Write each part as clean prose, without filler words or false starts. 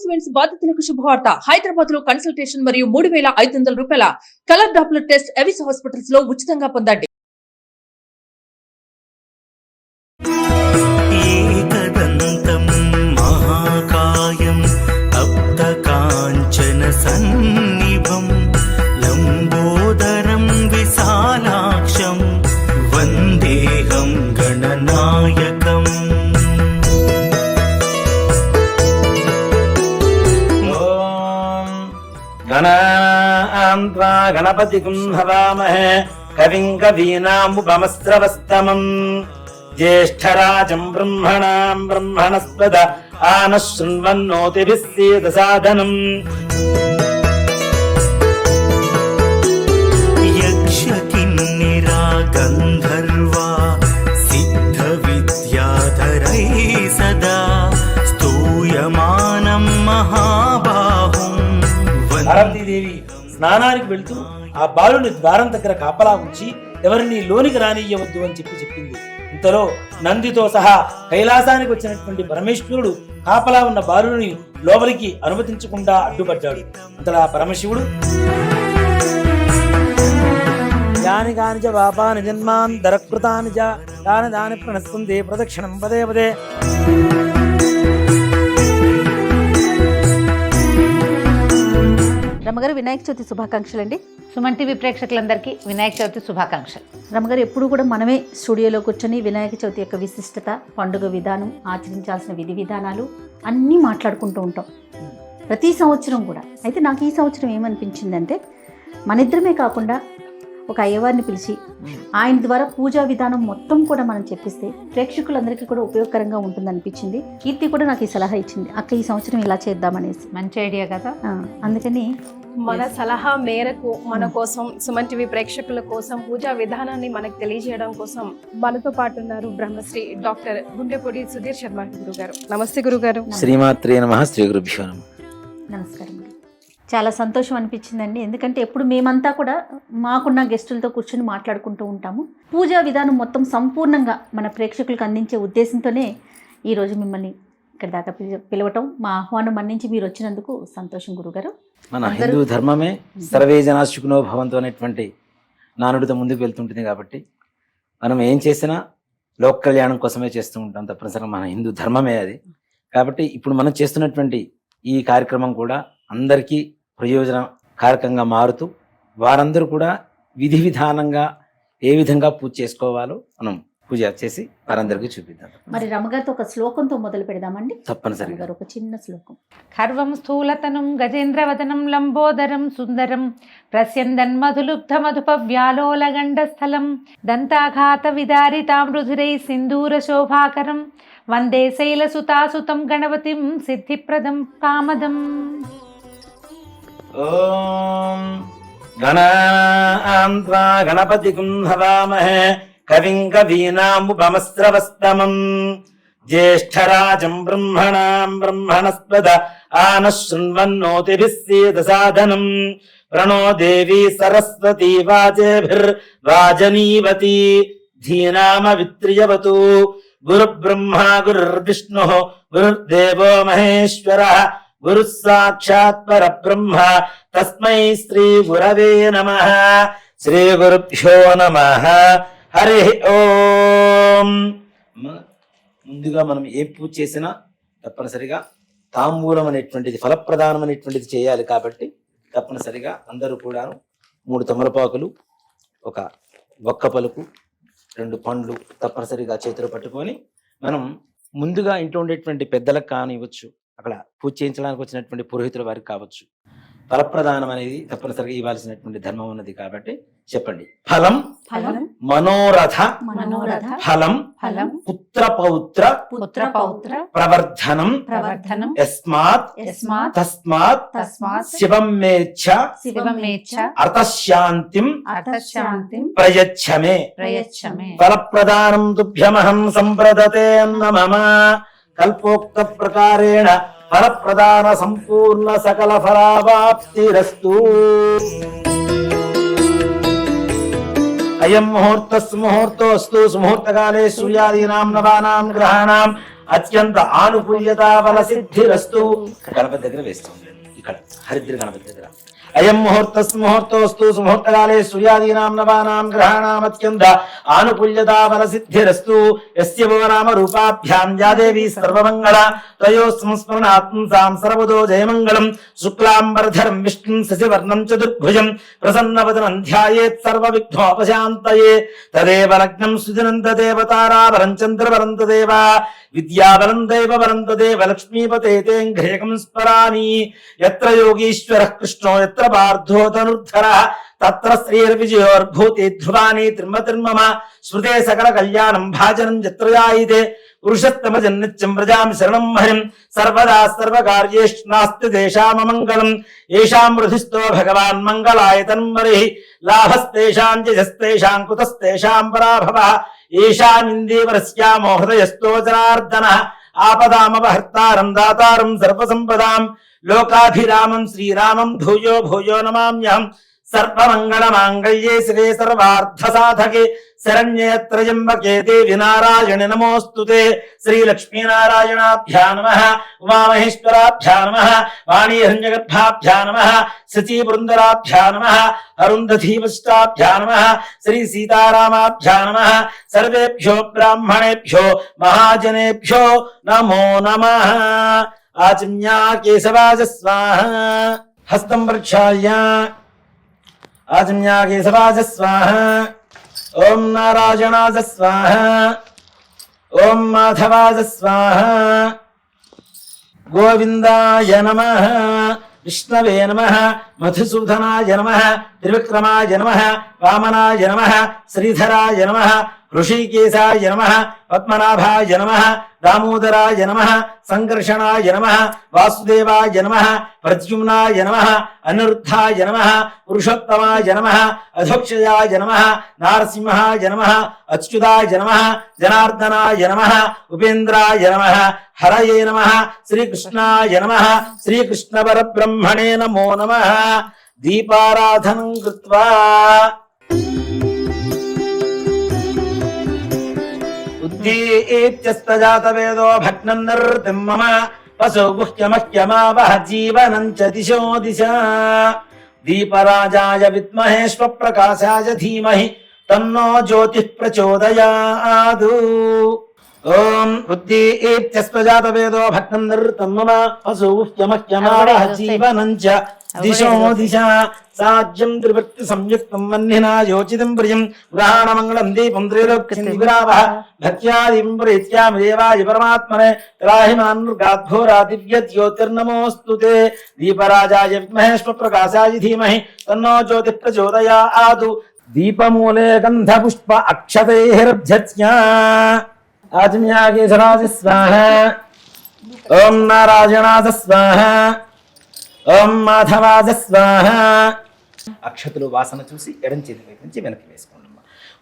Twins బాధితులకు శుభవార్త. హైదరాబాద్ లో కన్సల్టేషన్ మరియు 3,500 రూపాయల colour Doppler test Avis hospitals లో ఉచితంగా పొందండి. ఏకదంతం మహాకాయం తప్తకాంచన సన్నిభం లంబోదరం విశాలాక్షం వందేహం గణనాయకం. గణాన్వా గణపతిం హవామహే కవిం కవీనాముపమస్రవస్తమం జ్యేష్ఠరాజం బ్రహ్మణాం బ్రహ్మణస్పద ఆనః శృణ్వన్నోతిభిः సేదసాదనం. యక్ష కిన్నెరా గంధర్వా సిద్ధ విద్యాధరై సదా స్తూయమానం మహాబాహుం. పార్వతీదేవి స్నానానికి వెళ్తూ ఆ బాలుని ద్వారం దగ్గర కాపలా ఉంచి ఎవరిని లోనికి రానియ్యవద్దు అని చెప్పింది. ఇంతలో నందితో సహా కైలాసానికి వచ్చినటువంటి పరమేశ్వరుడు కాపలా ఉన్న బాలుని లోపలికి అనుమతించకుండా అడ్డుపడ్డాడు. అంతలా పరమశివుడు యాని కాని చ పాపాని జన్మాన్ దరకృతాని చ దాని దాని ప్రణస్కందే ప్రదక్షిణం పదే పదే. రమగారు వినాయక చవితి శుభాకాంక్షలు అండి. సుమన్ టీవీ ప్రేక్షకులందరికీ వినాయక చవితి శుభాకాంక్షలు. రమగారు ఎప్పుడు కూడా మనమే స్టూడియోలో కూర్చొని వినాయక చవితి యొక్క విశిష్టత, పండుగ విధానం, ఆచరించాల్సిన విధి విధానాలు అన్నీ మాట్లాడుకుంటూ ఉంటాం ప్రతి సంవత్సరం కూడా. అయితే నాకు ఈ సంవత్సరం ఏమనిపించిందంటే, మన ఇద్దరమే కాకుండా ఒక అయ్యవారిని పిలిచి ఆయన ద్వారా పూజా విధానం మొత్తం కూడా మనం చెప్పిస్తే ప్రేక్షకులందరికీ కూడా ఉపయోగకరంగా ఉంటుంది అనిపించింది. కీర్తి కూడా నాకు ఈ సలహా ఇచ్చింది, అక్క ఈ సంవత్సరం ఇలా చేద్దామనేసి. మంచి ఐడియా కదా. అందుకని మన సలహా మేరకు మన కోసం, సుమన్ టీవీ ప్రేక్షకుల కోసం పూజా విధానాన్ని మనకు తెలియజేయడం కోసం మనతో పాటు ఉన్నారు బ్రహ్మశ్రీ డాక్టర్ గుండెపొడి సుధీర్ శర్మ గురుగారు. నమస్తే గురుగారు. శ్రీమాత్రే నమః. శ్రీ గురుభ్యో నమః. నమస్కారం. చాలా సంతోషం అనిపించిందండి, ఎందుకంటే ఎప్పుడు మేమంతా కూడా మాకున్న గెస్టులతో కూర్చొని మాట్లాడుకుంటూ ఉంటాము. పూజా విధానం మొత్తం సంపూర్ణంగా మన ప్రేక్షకులకు అందించే ఉద్దేశంతోనే ఈరోజు మిమ్మల్ని ఇక్కడ దాకా పిలవటం, మా ఆహ్వానం మన్నించి మీరు వచ్చినందుకు సంతోషం గురుగారు. మన హిందూ ధర్మమే సర్వే జనా సుఖినో భవంతు అనేటువంటి నానుడితో ముందుకు వెళ్తుంటుంది. కాబట్టి మనం ఏం చేసినా లోక కళ్యాణం కోసమే చేస్తూ ఉంటాం, తప్పనిసరిగా మన హిందూ ధర్మమే అది. కాబట్టి ఇప్పుడు మనం చేస్తున్నటువంటి ఈ కార్యక్రమం కూడా అందరికీ ప్రయోజనకారకంగా మారుతూ వారందరూ కూడా విధి విధానంగా ఏ విధంగా పూజ చేసుకోవాలో మనం పూజ చేసి వారందరికీ చూపిద్దాం. మరి రమగారితో ఒక శ్లోకంతో మొదలు పెడదామండి. తప్పనిసరిగా ఒక చిన్న శ్లోకం. ఖర్వం స్థూలతనం గజేంద్రవదనం లంబోదరం సుందరం ప్రస్యందన్ మధులుబ్ధ మధుప వ్యాలోలగండస్థలం దంతాఘాత విదారితాం రుధిరై సింధూర శోభాకరం వందే శైలసుతాసుతం గణపతిం సిద్ధిప్రదం కామదం. ఓం గణాన్వా గణపతిం హవామహే కవిం కవీనాముపమస్రవస్తమం జ్యేష్ఠరాజం బ్రహ్మణాం బ్రహ్మణస్పద ఆనః శృణ్వన్నోతిభిः సేదసాదనం. ప్రణో దేవీ సరస్వతీ వాజేభిర్వాజనీవతి ధీనామవిత్రియవతు. గురుబ్రహ్మా గురుర్విష్ణుః గురుర్దేవో మహేశ్వరః గురుః సాక్షాత్ పరబ్రహ్మ తస్మై శ్రీ గురవే నమః. శ్రీ గురుభ్యో నమః. హరి ఓం. ముందుగా మనం ఏ పూజ చేసినా తప్పనిసరిగా తాంబూలం అనేటువంటిది, ఫలప్రదానం అనేటువంటిది చేయాలి. కాబట్టి తప్పనిసరిగా అందరూ కూడా 3 తమలపాకులు, ఒక ఒక్క పలుకు, 2 పండ్లు తప్పనిసరిగా చేతులు పట్టుకొని మనం ముందుగా ఇంట్లో ఉండేటువంటి పెద్దలకు కానివ్వచ్చు, అక్కడ పూజ చేయించడానికి వచ్చినటువంటి పురోహితుల వారికి కావచ్చు, ఫలప్రదానం అనేది తప్పనిసరిగా ఇవ్వాల్సినటువంటి ధర్మం ఉన్నది. కాబట్టి చెప్పండి. ఫలం మనోరథ ఫలం పుత్ర పౌత్ర ప్రవర్ధనం యస్మాత్ శివం మేచ్ఛ అర్థశాంతిం ప్రయచ్ఛమే. ఫలప్రదానం తుభ్యమహం సంప్రదతే మమ. కల్పోక్త ప్రకారేణ ఫలప్రదాన సంపూర్ణ సకల ఫలావాప్తిరస్తు. అయం ముహూర్తస్ ముహూర్తోస్తు. సుముహూర్తకాలే సూర్యాదీనాం నవానాం గ్రహాణాం అత్యంత ఆనుకూల్యత బల సిద్ధిరస్తు. గణపతి దగ్గర వేస్తుంది, ఇక్కడ హరిద్ర గణపతి దగ్గర. అయం ముహూర్తోస్తు సుముహూర్తకాలే సూర్యాదీనాం నవానాం గ్రహాణాం అత్యంత ఆనుకూల్యతా బల సిద్ధిరస్తు. యస్య భువనామ రూపాభ్యాం యా దేవీ సర్వమంగళ త్రయో సంస్మరణాత్మసాం సర్వదో జయమంగళం. శుక్లాంబరధరం విష్ణుం శశివర్ణం చతుర్భుజం ప్రసన్నవదనం ధ్యాయేత్ సర్వవిఘ్నోపశాంతయే. తదేవ లగ్నం సుదినం తదేవ తారాబలం చంద్రబలం తదేవ విద్యాబలం దైవబలం తదేవ లక్ష్మీపతే తేంఘ్రేకం స్మరామి. యత్ర యోగీశ్వరః కృష్ణో యత్ర పార్థో ధనుర్ధరః తత్ర శ్రీర్విజయోర్భూతి ధ్రువాణి త్రిమతిర్మమ. స్మృతే సకల కళ్యాణం భాజనం యత్ర జాయితే పురుషత్తమ జన్నిత్యం వ్రజామి శరణం హరిం. సర్వదా సర్వకార్యేషు నాస్తి తేషామమంగళం. ఏషాం హృదిస్థో భగవాన్ మంగళాయ తన్మరిః. లాభస్తేషాం జయస్తేషాం కుతస్తేషాం పరాభవః. ఏషామిందేవరస్యామో హృదయస్థో జనార్దనః. ఆపదామపహర్తారం దాతారం సర్వసంపదాం లోకాభిరామం శ్రీరామం భూయో భూయో నమామ్యహం. సర్వమంగళమాంగళ్యే శివే సర్వార్థసాధకే శరణ్యే త్రయంబకే దేవి నారాయణి నమోస్తుతే. శ్రీలక్ష్మీనారాయణాభ్యా నమః. ఉమామహేశ్వరాభ్యా నమః. వాణీహిరణ్యగర్భాభ్యా నమః. శచీబృందరాభ్యా నమః. అరుంధధీవష్టాభ్యా నమః. శ్రీ సీతారామాభ్యా నమః. సర్వేభ్యో బ్రాహ్మణేభ్యో మహాజనేభ్యో నమో నమః. ఆచమ్య కేశవాజ స్వాహ. హస్తం ప్రక్షాళ్య ఆచమ్య కేశవాజ స్వాహ. ఓం నారాయణాజ స్వాహ. ఓం మాధవాజ స్వాహ. గోవిందాయ నమః. విష్ణవే నమః. మధుసూదనాయ నమః. త్రివిక్రమాయ నమః. వామనాయ నమః. శ్రీధరాయ నమః. ఋషికేశాయ నమః. పద్మనాభాయ నమః. దామోదరాయ నమః. సంకర్షణాయ నమః. వాసుదేవాయ నమః. ప్రద్యుమ్నాయ నమః. అనిరుద్ధాయ నమః. పురుషోత్తమాయ నమః. అధోక్షయాయ నమః. నారసింహాయ నమః. అచ్యుతాయ నమః. జనార్దనాయ నమః. ఉపేంద్రాయ నమః. హరయే నమః. శ్రీకృష్ణాయ నమః. శ్రీకృష్ణ పరబ్రహ్మణే నమో నమః. దీపారాధనం కృత్వా ఉద్దీప్యస్తజాతవేదో భగ్నం నిర్తిం మమ వసో గుహ్యమహ్యమావహ జీవనం చ దిశో దిశ. దీపరాజాయ విద్మహే స్వప్రకాశాయ ధీమహి తన్నో జ్యోతిః ప్రచోదయాత్. ఓం ఉద్దీప్యస్తజాతవేదో భగ్నం నిర్తిం మమ వసో గుహ్యమహ్యమావహ జీవనం చ దిశో దిశ. సాజ్యం త్రివృత్తి సంయుక్తం వన్నినా యోచితం ప్రియం గ్రహాణమంగళం దీపం త్రైలోక్యనివిరావః. భక్త్యాదిం ప్రీత్యామి దేవాయ పరమాత్మనే త్రాహిమాన్మృగాద్ఘోరా దివ్య జ్యోతిర్నమోస్తుతే. దీపరాజాయ విద్మహే స్వప్రకాశాయ ధీమహి తన్నో జ్యోతిః ప్రచోదయాత్. దీపమూలే గంధ పుష్ప అక్షతైర్భ్యత్య. ఆచమ్య కేశరాజ స్వాహ. ఓం నారాయణాజ స్వాహ. ఓం మాధవాజ స్వాహ. అక్షతులు వాసన చూసి ఎడం చేతి వైపు నుంచి వెనక్కి వేసుకోండి.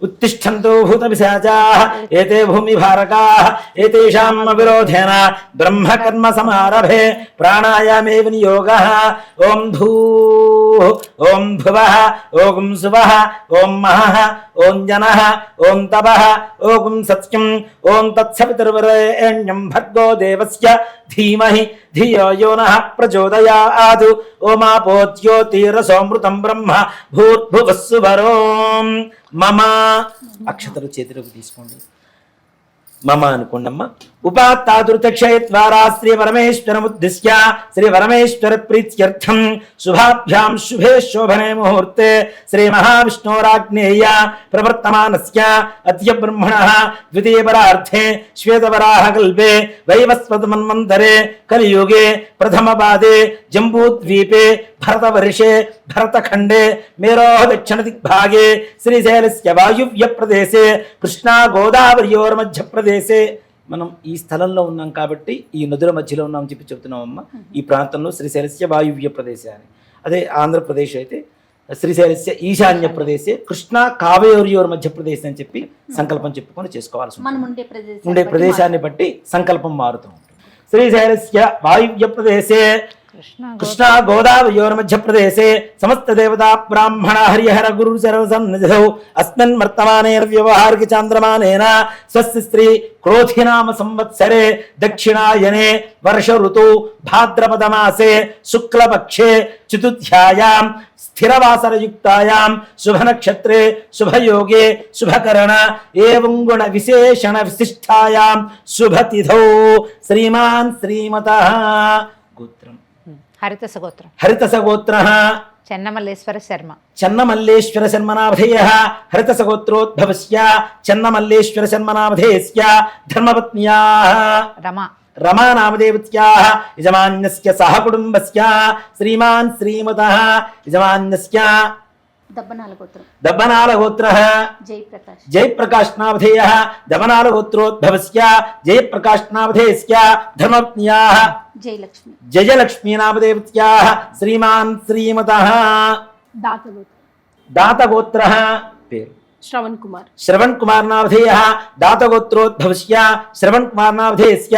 ఉత్తిష్టంతో భూత పిశాచాః ఏతే భూమి భారకాః ఏతేషాం విరోధేన బ్రహ్మకర్మ సమారభే ప్రాణాయామే వినియోగః. ఓం భూః ఓం భువః ఓం సువః ఓం మహః ఓం జనః ఓం తపః ఓం సత్యం ఓం తత్సవితుర్వరేణ్యం భర్గో దేవస్య ధీమహి ధియో యో నః ప్రచోదయాత్. ఓమాపో జ్యోతిరసోమృతం బ్రహ్మ భూర్భువస్సువరోం మమ. అక్షతలు చేతిలోకి తీసుకోండి. మమ అనుకోండమ్మ. ఉపాత్తాదుర్తక్షయద్వారా శ్రీ పరమేశ్వరముద్దిశ్య శ్రీ పరమేశ్వర ప్రీత్యర్థం శుభాభ్యాం శుభే శోభనే ముహూర్తే శ్రీ మహావిష్ణోరాగ్నేయ ప్రవర్తమానస్య అద్య బ్రహ్మణః ద్వితీయపరార్థే శ్వేతవరాహకల్పే వైవస్వతమన్వంతరే కలియుగే ప్రథమపాదే జంబూద్వీపే భరతవర్షే భరతఖండే మేరోః దక్షిణదిగ్భాగే శ్రీశైలస్య వాయువ్య ప్రదేశే కృష్ణా గోదావరియోర్మధ్య ప్రదేశే. మనం ఈ స్థలంలో ఉన్నాం కాబట్టి ఈ నదుల మధ్యలో ఉన్నామని చెప్పి చెప్తున్నామమ్మ. ఈ ప్రాంతంలో శ్రీశైలస్య వాయువ్య ప్రదేశే అని. అదే ఆంధ్రప్రదేశ్ అయితే శ్రీశైలస్య ఈశాన్య ప్రదేశే కృష్ణా కావేరియోర్ మధ్య ప్రదేశ్ అని చెప్పి సంకల్పం చెప్పుకొని చేసుకోవాల్సి ఉంటుంది. ఉండే ప్రదేశాన్ని బట్టి సంకల్పం మారుతూ ఉంటుంది. శ్రీశైలస్య వాయువ్య ప్రదేశే కృష్ణా గోదావరియోర్ మధ్యప్రదేశే సమస్త దేవతా బ్రాహ్మణ హరిహర గురు సర్వసన్నిధౌ అస్మిన్ వర్తమానేర్వ్యవహారిక చాంద్రమానేన స్వస్తి స్త్రీ క్రోధినామ సంవత్సరే దక్షిణాయనే వర్ష ఋతు భాద్రపద మాసే శుక్లపక్షే చతుర్థ్యాయాం స్థిరవాసరయుక్తాయాం శుభనక్షత్రే శుభయోగే శుభకరణ ఏవం గుణ విశేషణ విశిష్టాయాం శుభతిథౌ శ్రీమాన్ శ్రీమతః గోత్రం హరితసగోత్రం. హరితసగోత్రః చెన్నమల్లేశ్వర శర్మ. చెన్నమల్లేశ్వర శర్మనామధేయః హరితసగోత్రోద్భవస్య చెన్నమల్లేశ్వర శర్మనామధేయస్య ధర్మపత్న్యాః రమా. రమానామదేవత్యాః యజమాన్యస్య సహ కుటుంబస్య శ్రీమాన్ శ్రీమతః యజమాన్యస్య దబ్బనాల గోత్రం. దబ్బనాల గోత్రః జయప్రకాష్. జయప్రకాష్ నామధేయః దబ్బనాల గోత్రోద్భవస్య జయప్రకాష్ నామధేయస్య ధర్మపత్న్యాః జయలక్ష్మి. జయలక్ష్మీ నామదేవత్యాః శ్రీమాన్ శ్రీమతః దాతగోత్రః పేరు శ్రవణ్ కుమార్. శ్రవణ్ కుమార్ నామధేయః దాతగోత్రోద్భవస్య శ్రవణ్ కుమార్ నామధేయస్య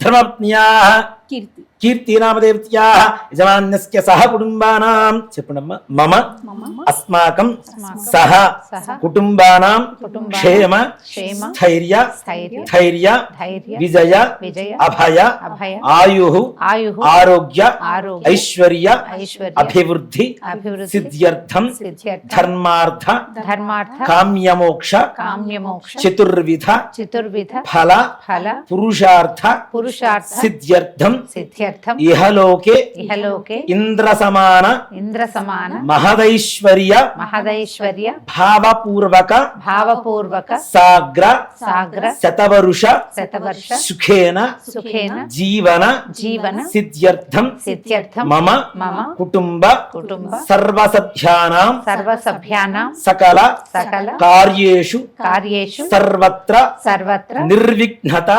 ధర్మపత్న్యాః కీర్తి. కీర్తి నామదేవత్యాః యజమాన్యస్య సహ కుటుంబానాం చెప్పండమ్మా మమ అస్మాకం సహ కుటుంబానాం క్షేమ స్థైర్య ధైర్య విజయ అభయ ఆయుః ఆరోగ్య ఐశ్వర్య అభివృద్ధి సిద్ధ్యర్థం ధర్మార్థ కామ్యమోక్ష చతుర్విధ ఫల పురుషార్థ సిద్ధ్యర్థం ఇహలోకే ఇంద్ర సమాన మహదైశ్వర్య భావపూర్వక సాగ్ర శతవరుష సుఖేన జీవన సిద్ధ్యర్థం మమ కుటుంబ సర్వసభ్యానాం సకల కార్యేషు సర్వత్ర నిర్విఘ్నత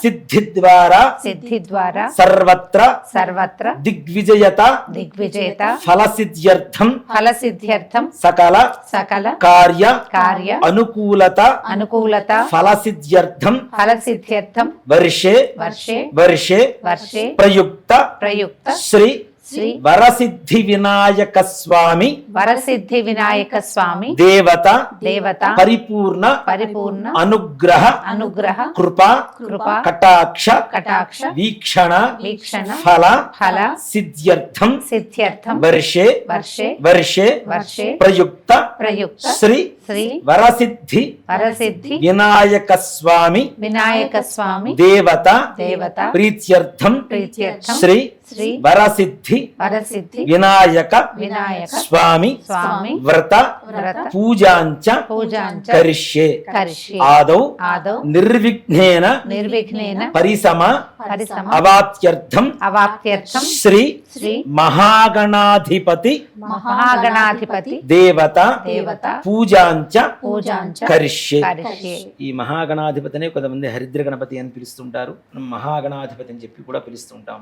సిద్ధి ద్వారా సర్వత్ర దిగ్విజయత ఫలసిద్ధ్యర్థం సకల కార్య అనుకూలత ఫలసిద్ధ్యర్థం వర్షే ప్రయుక్త శ్రీ వరసిద్ధి వినాయక స్వామి దేవత పరిపూర్ణ అనుగ్రహ కృపా కటాక్ష వీక్షణ ఫల సిద్ధ్యర్థం వర్షే ప్రయుక్త శ్రీ వరసిద్ధి వినాయక స్వామి దేవత ప్రీత్యర్థం శ్రీ వరసిద్ధి వినాయక స్వామి వ్రత పూజాంచ కరిష్యే ఆదౌ నిర్విఘ్నేన పరిసమ అవాప్త్యర్థం శ్రీ మహాగణాధిపతి దేవత పూజాంచ కరిష్యే. ఈ మహాగణాధిపతినే కొంతమంది హరిద్ర గణపతి అని పిలుస్తుంటారు, మనం మహాగణాధిపతి అని చెప్పి కూడా పిలుస్తుంటాం.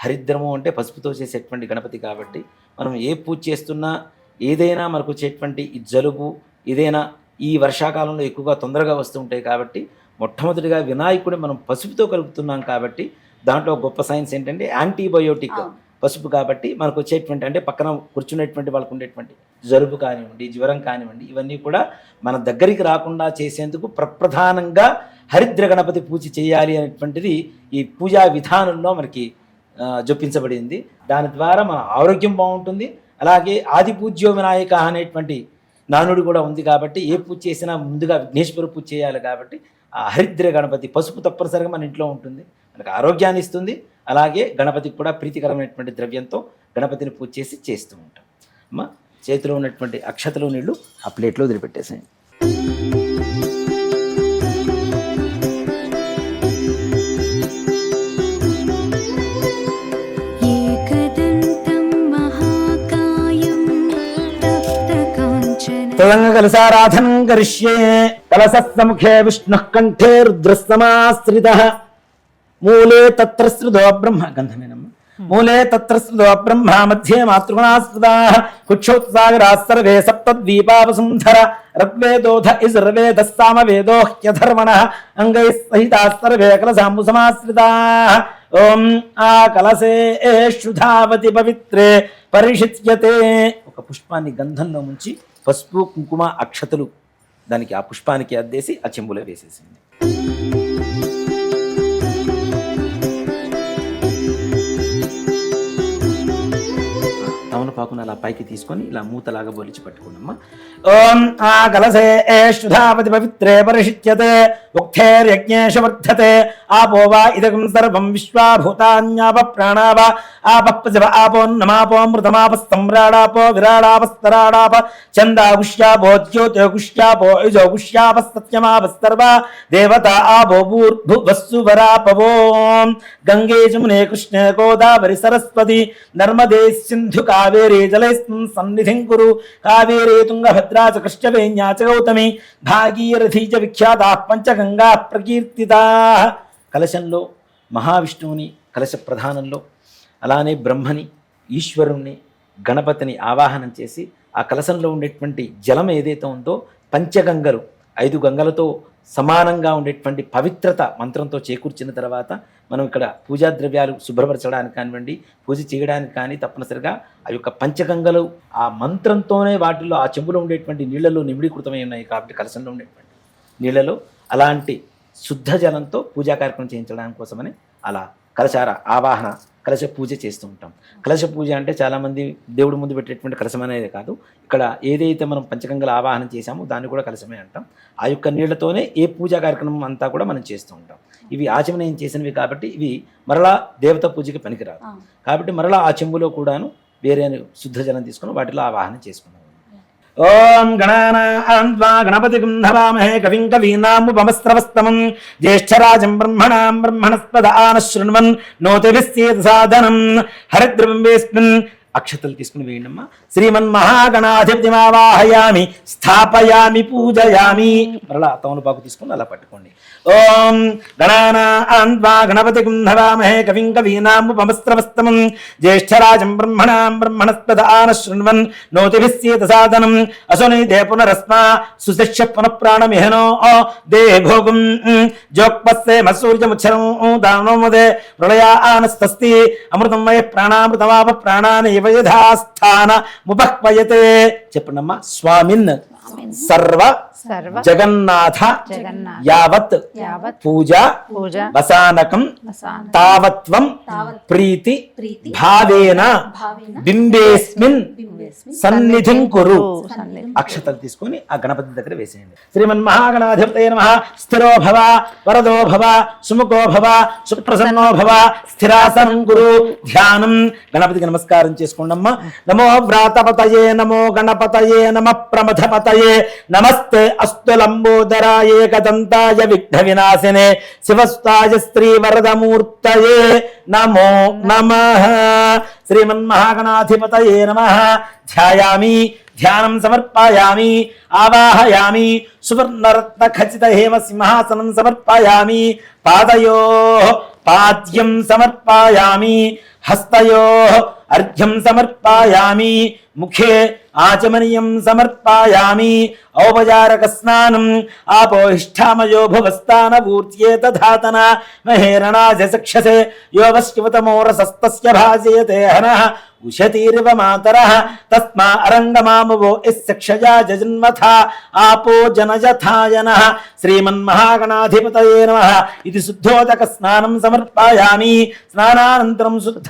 హరిద్రము అంటే పసుపుతో చేసేటువంటి గణపతి కాబట్టి మనం ఏ పూజ చేస్తున్నా ఏదైనా మనకు వచ్చేటువంటి ఈ జలుబు ఏదైనా ఈ వర్షాకాలంలో ఎక్కువగా తొందరగా వస్తూ ఉంటాయి కాబట్టి మొట్టమొదటిగా వినాయకుడిని మనం పసుపుతో కలుపుతున్నాం కాబట్టి దాంట్లో గొప్ప సైన్స్ ఏంటంటే యాంటీబయోటిక్ పసుపు కాబట్టి మనకు వచ్చేటువంటి అంటే పక్కన కూర్చునేటువంటి వాళ్ళకు ఉండేటువంటి జలుబు కానివ్వండి జ్వరం కానివ్వండి ఇవన్నీ కూడా మన దగ్గరికి రాకుండా చేసేందుకు ప్రప్రధానంగా హరిద్ర గణపతి పూజ చేయాలి అనేటువంటిది ఈ పూజా విధానంలో మనకి జొప్పించబడింది. దాని ద్వారా మన ఆరోగ్యం బాగుంటుంది. అలాగే ఆది పూజ్యో వినాయక అనేటువంటి నానుడు కూడా ఉంది కాబట్టి ఏ పూజ చేసినా ముందుగా విఘ్నేశ్వర పూజ చేయాలి కాబట్టి ఆ హరిద్ర గణపతి పసుపు తప్పనిసరిగా మన ఇంట్లో ఉంటుంది, మనకు ఆరోగ్యాన్ని ఇస్తుంది. అలాగే గణపతికి కూడా ప్రీతికరమైనటువంటి ద్రవ్యంతో గణపతిని పూజ చేస్తూ ఉంటాం. అమ్మ చేతిలో ఉన్నటువంటి అక్షతలు నీళ్లు ఆ ప్లేట్లో వదిలిపెట్టేసాయి. కలసారాధనం కరిష్యే. కలసముఖే విష్ణు కంఠే రుద్రసమాశ్రిత మూలే తత్ర శ్రుతో బ్రహ్మ. గంధమేనమ్మ. మూలే తత్ర స్థితో బ్రహ్మ మధ్యే మాతృగుణాస్పదాః కుక్షోత్సాగరాः సర్వే సప్తద్వీపావసుంధర ఋగ్వేదోధ యజుర్వేద సామవేదో హ్యధర్మణః అంగైః సహితాः సర్వే కలశాంబు సమాశ్రితాః ఓం ఆ కలశేషు ధావతి పవిత్రే పరిషిచ్యతే. ఒక పుష్పాన్ని గంధంలో ముంచి పసుపు కుంకుమ అక్షతలు దానికి ఆ పుష్పానికి అద్దేసి ఆ చెంబులో వేసేసింది. తమలపాకును అలా పైకి తీసుకొని ఇలా మూతలాగా బొలిచి పట్టుకున్నమ్మా. ఓం ఆ కలశేషు ధావతి పవిత్రే పరిషిచ్యతే ఉక్తేర్యజ్ఞేష వర్ధతే ఆపో వా ఇదగం సర్వం విశ్వాభూతాన్యాప ప్రాణావ ఆపః ఆపోన్నమాపోమృతమాపస్తంభ్రాడాపో విరాడాపస్తరాడాప చందాగుష్యాపో జ్యోతిగుష్యాపో యుజోగుష్యాపస్తత్యమాపస్తర్వ దేవత ఆపో భూర్భువస్సువరాపవో. గంగే జమునే కృష్ణే గోదావరి సరస్వతి నర్మదే సింధు కావేరీ జలైస్మిన్ సన్నిధిం కురు. కావేరీ తుంగభద్రా చ కృష్ణవేణ్యా చ గౌతమి భాగీరథీ చ విఖ్యాతాః పంచగంగా ప్రకీర్తితాః. కలశంలో మహావిష్ణువుని కలశ ప్రధానంలో, అలానే బ్రహ్మని, ఈశ్వరుణ్ణి, గణపతిని ఆవాహనం చేసి ఆ కలశంలో ఉండేటువంటి జలం ఏదైతే ఉందో పంచగంగలు 5 గంగలతో సమానంగా ఉండేటువంటి పవిత్రత మంత్రంతో చేకూర్చిన తర్వాత మనం ఇక్కడ పూజా ద్రవ్యాలు శుభ్రపరచడానికి కానివ్వండి, పూజ చేయడానికి కానీ తప్పనిసరిగా ఆ యొక్క పంచగంగలు ఆ మంత్రంతోనే వాటిల్లో ఆ చెంబులో ఉండేటువంటి నీళ్లలో నిమిడీకృతమై ఉన్నాయి కాబట్టి కలశంలో ఉండేటువంటి నీళ్లలో అలాంటి శుద్ధ జలంతో పూజా కార్యక్రమం చేయించడానికి కోసమని అలా కలశార ఆవాహన కలశ పూజ చేస్తూ ఉంటాం. కలశ పూజ అంటే చాలామంది దేవుడి ముందు పెట్టేటువంటి కలశం అనేది కాదు, ఇక్కడ ఏదైతే మనం పంచగంగల ఆవాహనం చేశామో దాన్ని కూడా కలశమే అంటాం. ఆ యొక్క నీళ్లతోనే ఏ పూజా కార్యక్రమం అంతా కూడా మనం చేస్తూ ఉంటాం. ఇవి ఆచమనం చేసినవి కాబట్టి ఇవి మరలా దేవత పూజకి పనికిరాదు కాబట్టి మరలా ఆ చెంబులో కూడాను వేరే శుద్ధ జలం తీసుకుని వాటిలో ఆవాహనం చేసుకున్నాం. ఓం గణానాం త్వా గణపతిం హవామహే కవిం కవీనాముపమస్రవస్తమం జ్యేష్ఠరాజం బ్రహ్మణాం బ్రహ్మణస్పద ఆనశృణ్వన్ నోతిభిస్సేద సాధనం. హరిద్రబింబేస్మిన్ అక్షతలు తీసుకుని వేయండమ్మా. శ్రీమన్మహాగణాధిపతిమావాహయామి స్థాపయామి పూజయామి. మరలా తమలపాకు తీసుకుని అలా పట్టుకోండి. ఓం గణానాం త్వా గణపతిం హవామహే కవిం కవీనాముపమస్రవస్తమం జ్యేష్ఠరాజం బ్రహ్మణాం బ్రహ్మణస్పద ఆనశృణ్వన్ నోతిభిస్సేద సాధనం. అసునీతే పునరస్మా సుశిష్య పునఃప్రాణమిహనో దేహే భోగం జోక్పస్సేమ సూర్యముచ్చరం దానోముదే ప్రళయా ఆనస్తస్తి అమృతం వయ ప్రాణామృతమాప ప్రాణాని యథాస్థాన ముపహ్వయతే. చెప్పండమ్మా. స్వామిన్ సర్వ జగన్నాథ యావత్ పూజ వసానకం తావత్వం ప్రీతి భావేన బింబేస్మిన్ సన్నిధిం కురు. అక్షతలు తీసుకొని ఆ గణపతి దగ్గర వేసేయండి. శ్రీమన్మహాగణాధిపతయే నమః. స్థిరో భవ వరదో భవ సుముఖో భవ సుప్రసన్నో భవ స్థిరాసనం కురు. ధ్యానం. గణపతికి నమస్కారం చేసుకోండమ్మా. నమో వ్రాతపతయే నమో గణపతయే నమ ప్రమథపతయే నమస్తే అస్తు లంబోదరాయ ఏకదంతాయ విఘ్న వినాశినే శివస్తాయ శ్రీవరదమూర్తయే నమో నమః. శ్రీమన్మహాగణాధిపతయే నమః. ధ్యాయామి ధ్యానం సమర్పయామి ఆవాహయామి సువర్ణరత్న ఖచిత హేమ సింహాసనం సమర్పయామి. పాదయోః పాద్యం సమర్పయామి హస్తయోః అర్ఘ్యం సమర్పయామి. ముఖే ఆచమనీయం సమర్పయామి. ఔపచారక స్నానం. ఆపోహిష్టామయో భువస్థాన పూర్త్యేత ధాతన మహేరణాజ చక్షసే యోవశ్చివతమోరసస్తస్య భాజయతే హనః ఉషతీరివ మాతరః తస్మా అరంగమామవో యస్య క్షయా జజన్మథ ఆపో జనజథాయనః. శ్రీమన్మహాగణాధిపతయే నమః. ఇది శుద్ధోదక స్నానం సమర్పయామి. స్నానానంతరం శుద్ధ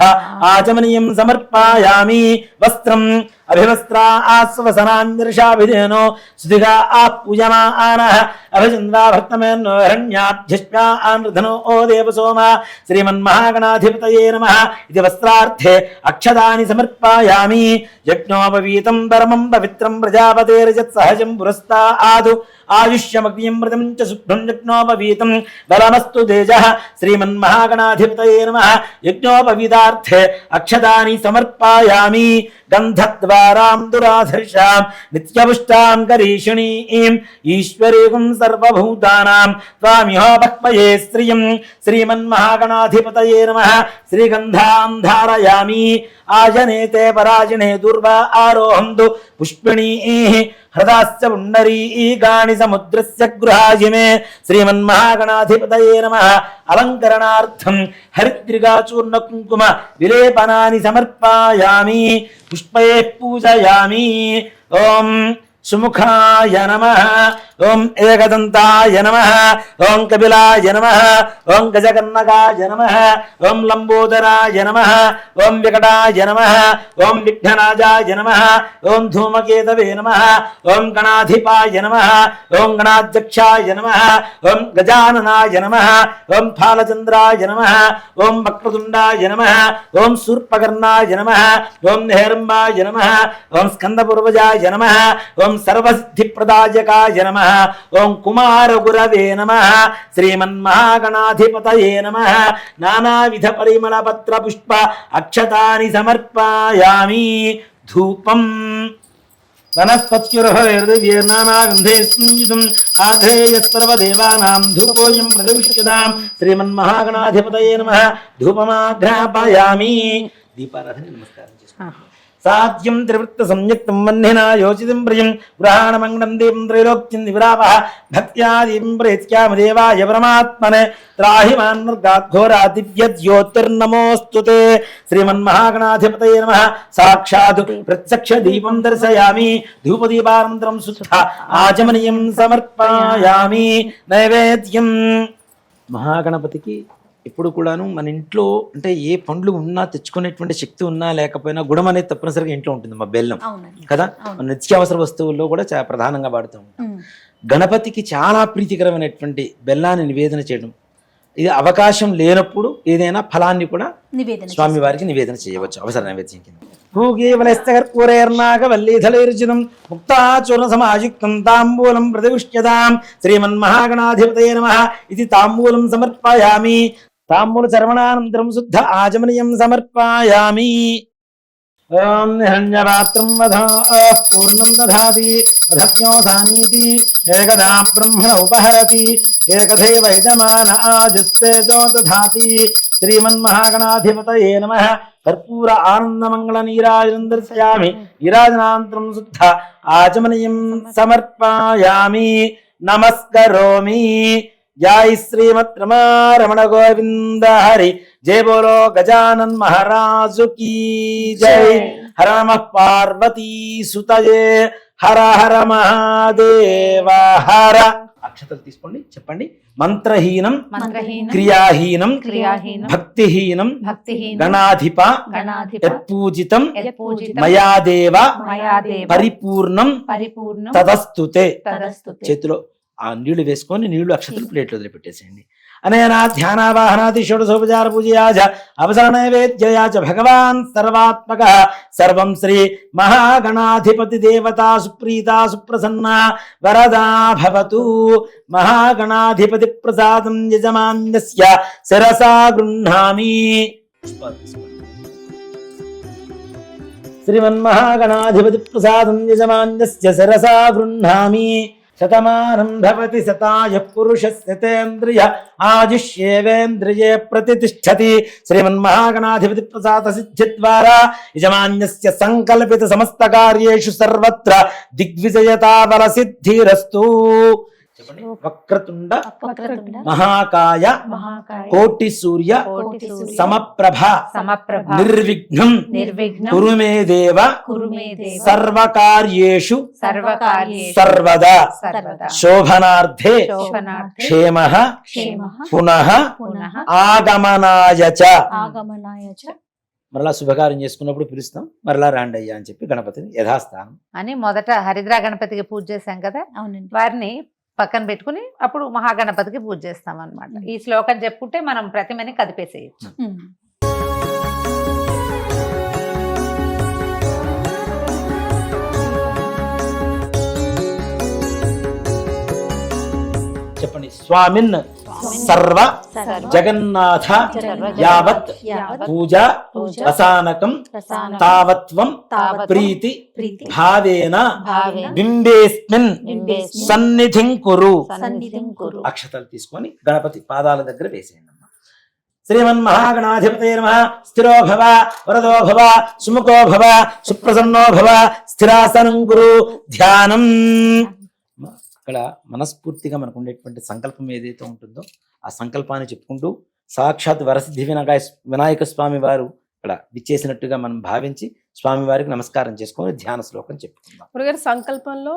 ఆచమనీయం సమర్పయామి. వస్త్రం అభివస్త్రా ఆస్వసనాన్యర్షాభిధేనో సుధిగా ఆపూజమానః. అభిచంద్రాభర్తమేన్నో హిరణ్యాభ్యశ్వా ఆనృధనో ఓ దేవసోమ. శ్రీమన్మహాగణాధిపతయే నమః. ఇది వస్త్రార్థే అక్షదాని సమర్పయామి. యజ్ఞోపవీతం పరమం పవిత్రం ప్రజాపతేర్జత్ సహజం పురస్తాదు ఆయుష్యమగ్నిం మృతం చ శుద్ధం యజ్ఞోపవీతం బలమస్తు తేజః. శ్రీమన్మహాగణాధిపతయే నమః. యజ్ఞోపవీతార్థే అక్షదాని సమర్పయామి. గంధద్వా నిర్వికారాం దురాధర్షాం నిత్యపుష్టాం కరీషిణీం ఈశ్వరీం సర్వభూతానాం త్వామిహోపక్మయే శ్రియం శ్రీమన్మహాగణాధిపతయే నమః శ్రీగంధాం ధారయామి ఆజనేతే పరాజనే దుర్వా ఆరోహంతు పుష్పిణీః హృదాస్య పుండరీకాణి సముద్రస్య గృహాజిమే శ్రీమన్మహాగణాధిపతయే నమః అలంకరణార్థం హరిద్రికాచూర్ణ కుంకుమ విలేపనాని సమర్పయామి పుష్పైః పూజయామి. ఓం సుముఖాయ నమః, ఓం ఏకదంతాయ నమః, ఓం కపిలాయ నమః, ఓం గజకర్ణకాయ నమః, ఓం లంబోదరాయ నమః, ఓం వికటాయ నమః, ఓం విఘ్నరాజాయ నమః, ఓం ధూమకేతవే నమః, ఓం గణాధిపాయ నమః, ఓం గణాధ్యక్షాయ నమః, ఓం గజాననాయ నమః, ఓం ఫాలచంద్రాయ నమః, ఓం వక్రతుండాయ నమః, ఓం శూర్పకర్ణాయ నమః, ఓం హేరంబాయ నమః, ఓం స్కందపూర్వజాయ నమః, ఓం సర్వసిద్ధిప్రదాయకాయ నమః, ఓం కుమారగురవే నమః, శ్రీమన్మహాగణాధిపతయే నమః. నానావిధ పరిమళ పత్ర పుష్ప అక్షతాని సమర్పయామి. ధూపం వనస్పత్యుర్హైర్దివ్యేర్నానాగంధైః ఆధేయః సర్వదేవానాం ధూపోయం ప్రతిష్ఠితాం శ్రీమన్మహాగణాధిపతయే నమః. ధూపమాఘ్రాపయామి. దీపారాధన నమస్కారం చేసుకోండి. సాధ్యం త్రివృత్త సంయుక్తం వన్నినా యోచితం ప్రియం గృహాణమంగళం దీపం త్రైలోక్యం విరావః భక్త్యాదీపం ప్రేత్యామ దేవాయ పరమాత్మనే త్రాహి మాన్మర్గాఘోరా దివ్య జ్యోతిర్నమోస్తుతే. శ్రీమన్మహాగణాధిపతయే నమః. సాక్షాత్ ప్రత్యక్ష దీపం దర్శయామి. ధూపదీపానంతరం శుద్ధ ఆచమనీయం సమర్పయామి. నైవేద్యం మహాగణపతికి ఎప్పుడు కూడాను మన ఇంట్లో అంటే ఏ పండ్లు ఉన్నా తెచ్చుకునేటువంటి శక్తి ఉన్నా లేకపోయినా గుడం అనేది తప్పనిసరిగా ఇంట్లో ఉంటుంది. మా బెల్లం కదా, మన నిత్యావసర వస్తువుల్లో కూడా చాలా ప్రధానంగా వాడుతూ ఉంటాం. గణపతికి చాలా ప్రీతికరమైనటువంటి బెల్లాన్ని నివేదన చేయడం, ఇది అవకాశం లేనప్పుడు ఏదైనా ఫలాన్ని కూడా స్వామి వారికి నివేదన చేయవచ్చు అవసర నైవేద్యం కింద. భూగీవలస్తకర్పూరైర్నాగవల్లీధలైర్జితం ముక్తాచూర్ణ సమాయుక్తం తాంబూలం ప్రతిపుష్యతాం శ్రీమన్మహాగణాధిపతయే నమః. ఇది తాంబూలం సమర్పయామి. తాంబూల చర్వణానంతరం శుద్ధ ఆచమనీయం సమర్పయామి. ఓం హిరణ్యపాత్రం వధా పూర్ణం దధాతి అధజ్ఞోధానీతి ఏకదా బ్రహ్మణ ఉపహరతి ఏకదేవ యజమాన ఆజస్సేజో దధాతి. శ్రీమన్మహాగణాధిపతయే నమః. కర్పూర ఆనందమంగళ నీరాజనం దర్శయామి. నీరాజనానంతరం శుద్ధ ఆచమనీయం సమర్పయామి. నమస్కరోమి. జై శ్రీమద్ రమణ గోవింద హరి. జయ బోలో గజానన్ మహారాజు కీ జై. హర నమః పార్వతీ సుతయే. హర హర మహాదేవ హర. అక్షతలు తీసుకోండి, చెప్పండి. మంత్రహీనం క్రియాహీనం భక్తిహీనం గణాధిప యత్పూజితం మయాదేవ పరిపూర్ణం తదస్తుతే. చేతిలో ఆ నీళ్లు వేసుకొని నీళ్లు అక్షతలు ప్లేట్లు వదిలిపెట్టేసేయండి. అనేనా ధ్యానావాహనాది షోడశోపచార పూజయాచ అవసర నైవేద్యయాచ భగవాన్ సర్వాత్మక సర్వం శ్రీ మహాగణాధిపతి దేవతా సుప్రీతా సుప్రసన్న వరదా భవతు. మహాగణాధిపతి ప్రసాదం యజమాన్యస్య శిరసా గృహ్ణామి. శ్రీమన్మహాగణాధిపతి ప్రసాదం యజమాన్యస్య శిరసా గృహ్ణామి. శతమానం భవతి శతాయః పురుషస్య తేంద్రియ ఆయుష్యేవేంద్రియే ప్రతిష్ఠతి. శ్రీమన్మహాగణాధిపతి ప్రసాద సిద్ధి ద్వారా యజమాన్యస్య సంకల్పిత సమస్త కార్యేషు సర్వత్ర దిగ్విజయతా బల సిద్ధిరస్తు. వక్రతుండ మహాకాయ కోటి సూర్య సమప్రభ నిర్విఘ్నం కురు మే దేవ సర్వకార్యేషు సర్వదా శోభనార్థే క్షేమః పునః ఆగమనాయ చ. మరలా శుభకార్యం చేసుకున్నప్పుడు పిలుస్తాం, మరలా రాండి అయ్యా అని చెప్పి గణపతిని యథాస్థానం అని మొదట హరిద్రా గణపతికి పూజ చేశాం కదా, వారిని పక్కన పెట్టుకుని అప్పుడు మహాగణపతికి పూజ చేస్తాం అన్నమాట. ఈ శ్లోకం చెప్పుకుంటే మనం ప్రతిమని కదిపేసేయచ్చు. చెప్పండి. స్వామిన్ సర్వ జగన్నాథ యావత్ పూజ రసానకం తావత్వం ప్రీతి భావేన బింబేస్మిన్ సన్నిధిం కురు. అక్షతలు తీసుకొని గణపతి పాదాల దగ్గర వేసేయండి. శ్రీమన్మహాగణాధిపతయే నమః. స్థిరో భవ వరదో భవ సుముఖో భవ సుప్రసన్నో భవ స్థిరాసనం కురు. ధ్యానం. అక్కడ మనస్ఫూర్తిగా మనకు ఉండేటువంటి సంకల్పం ఏదైతే ఉంటుందో ఆ సంకల్పాన్ని చెప్పుకుంటూ సాక్షాత్ వరసిద్ధి వినాయక స్వామి వారు ఇక్కడ విచ్చేసినట్టుగా మనం భావించి స్వామి వారికి నమస్కారం చేసుకొని ధ్యాన శ్లోకం చెప్పుకుందాం. గురుగారు సంకల్పంలో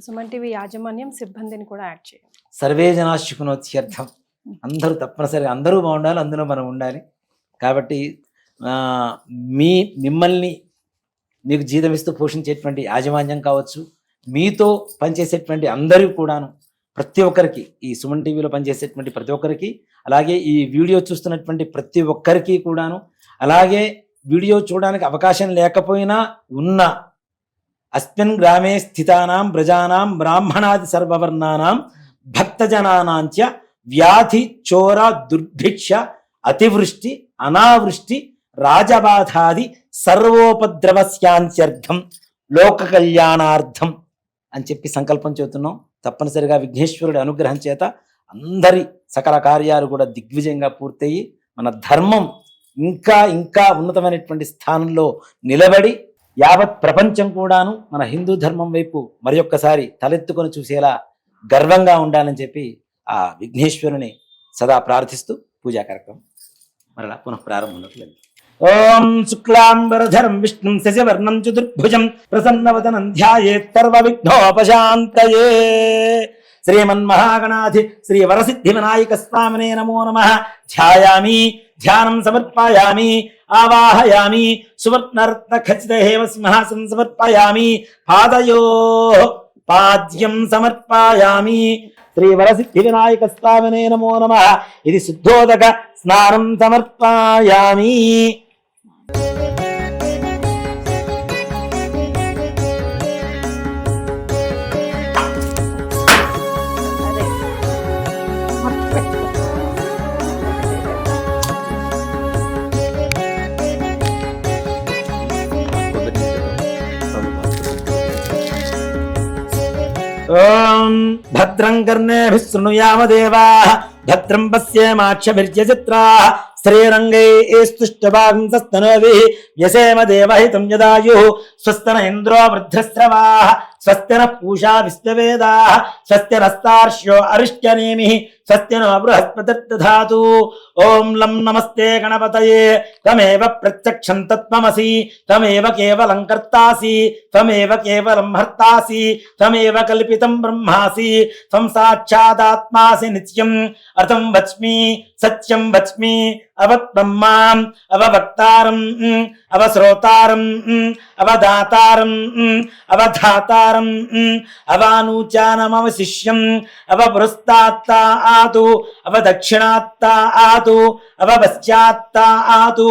సుమన్ టీవీ యాజమాన్యం సిబ్బందిని కూడా యాడ్ చేయండి. సర్వే జనా శుకునోత్యర్థం. అందరూ తప్పనిసరిగా అందరూ బాగుండాలి, అందులో మనం ఉండాలి. కాబట్టి మిమ్మల్ని మీకు జీతం ఇస్తూ పోషించేటువంటి యాజమాన్యం కావచ్చు, మీతో పనిచేసేటువంటి అందరూ కూడాను, ప్రతి ఒక్కరికి, ఈ సుమన్ టీవీలో పనిచేసేటువంటి ప్రతి ఒక్కరికి, అలాగే ఈ వీడియో చూస్తున్నటువంటి ప్రతి ఒక్కరికి కూడాను, అలాగే వీడియో చూడడానికి అవకాశం లేకపోయినా ఉన్న అస్మిన్ గ్రామే స్థితానాం ప్రజానాం బ్రాహ్మణాది సర్వవర్ణానాం భక్తజనానాంచ వ్యాధి చోర దుర్భిక్ష అతివృష్టి అనావృష్టి రాజబాధాది సర్వోపద్రవస్యాంత్యర్థం లోక కళ్యాణార్థం అని చెప్పి సంకల్పం చెబుతున్నాం. తప్పనిసరిగా విఘ్నేశ్వరుడి అనుగ్రహం చేత అందరి సకల కార్యాలు కూడా దిగ్విజయంగా పూర్తయి మన ధర్మం ఇంకా ఇంకా ఉన్నతమైనటువంటి స్థానంలో నిలబడి యావత్ ప్రపంచం కూడాను మన హిందూ ధర్మం వైపు మరి ఒక్కసారి తలెత్తుకొని చూసేలా గర్వంగా ఉండాలని చెప్పి ఆ విఘ్నేశ్వరుని సదా ప్రార్థిస్తూ పూజా కార్యక్రమం మరలా పునః ప్రారంభంలోకి. ఓం శుక్లాంబరధరం విష్ణుం శశివర్ణం చతుర్భుజం ప్రసన్నవదనం ధ్యాయేత్ సర్వ విఘ్నోపశాంతయే. శ్రీమన్మహాగణాధి శ్రీ వరసిద్ధి వినాయక స్వామినే నమో నమః. ధ్యాయామి, ధ్యానం సమర్పయామి, ఆవాహయామి, సువర్ణరత్న ఖచ్చిత హేమ సింహాసనం సమర్పయామి, పాదయోః పాద్యం సమర్పయామి. శ్రీ వరసిద్ధి వినాయక స్వామినే నమో నమః. ఇది శుద్ధోదక స్నానం సమర్పయామి. ఓం భద్రం కర్ణేభిః శృణుయామ దేవాః భద్రం పశ్యేమాక్షభిర్యజత్రాః శ్రీరంగైస్తుష్టవాంసస్తనూభిః వ్యసేమ దేవహితం యదాయుః. స్వస్తి న ఇంద్రో వృద్ధశ్రవాః స్వస్తి నః పూషా విశ్వవేదాః స్వస్తి నస్తార్క్ష్యో అరిష్ట్యనేమిః స్వస్తి నో బృహస్పతిర్దధాతు. ఓం లం నమస్తే గణపతయే. త్వమేవ ప్రత్యక్షం తత్వమసి, త్వమేవ కేవలం కర్తాసి, త్వమేవ కేవలం హర్తాసి, త్వమేవ కల్పితం బ్రహ్మాసి, త్వం సాక్షాదాత్మాసి నిత్యం. అర్థం వచ్మి సత్యం వచ్మి అవబ్రహ్మాం అవవక్తారం అవశ్రోతారం అవదాతారం అవధాతారం అవానూచానమవశిష్యం అవపురస్తాత్తా ఆతు అవదక్షిణాత్తా ఆతు అవపశ్చాత్తా ఆతు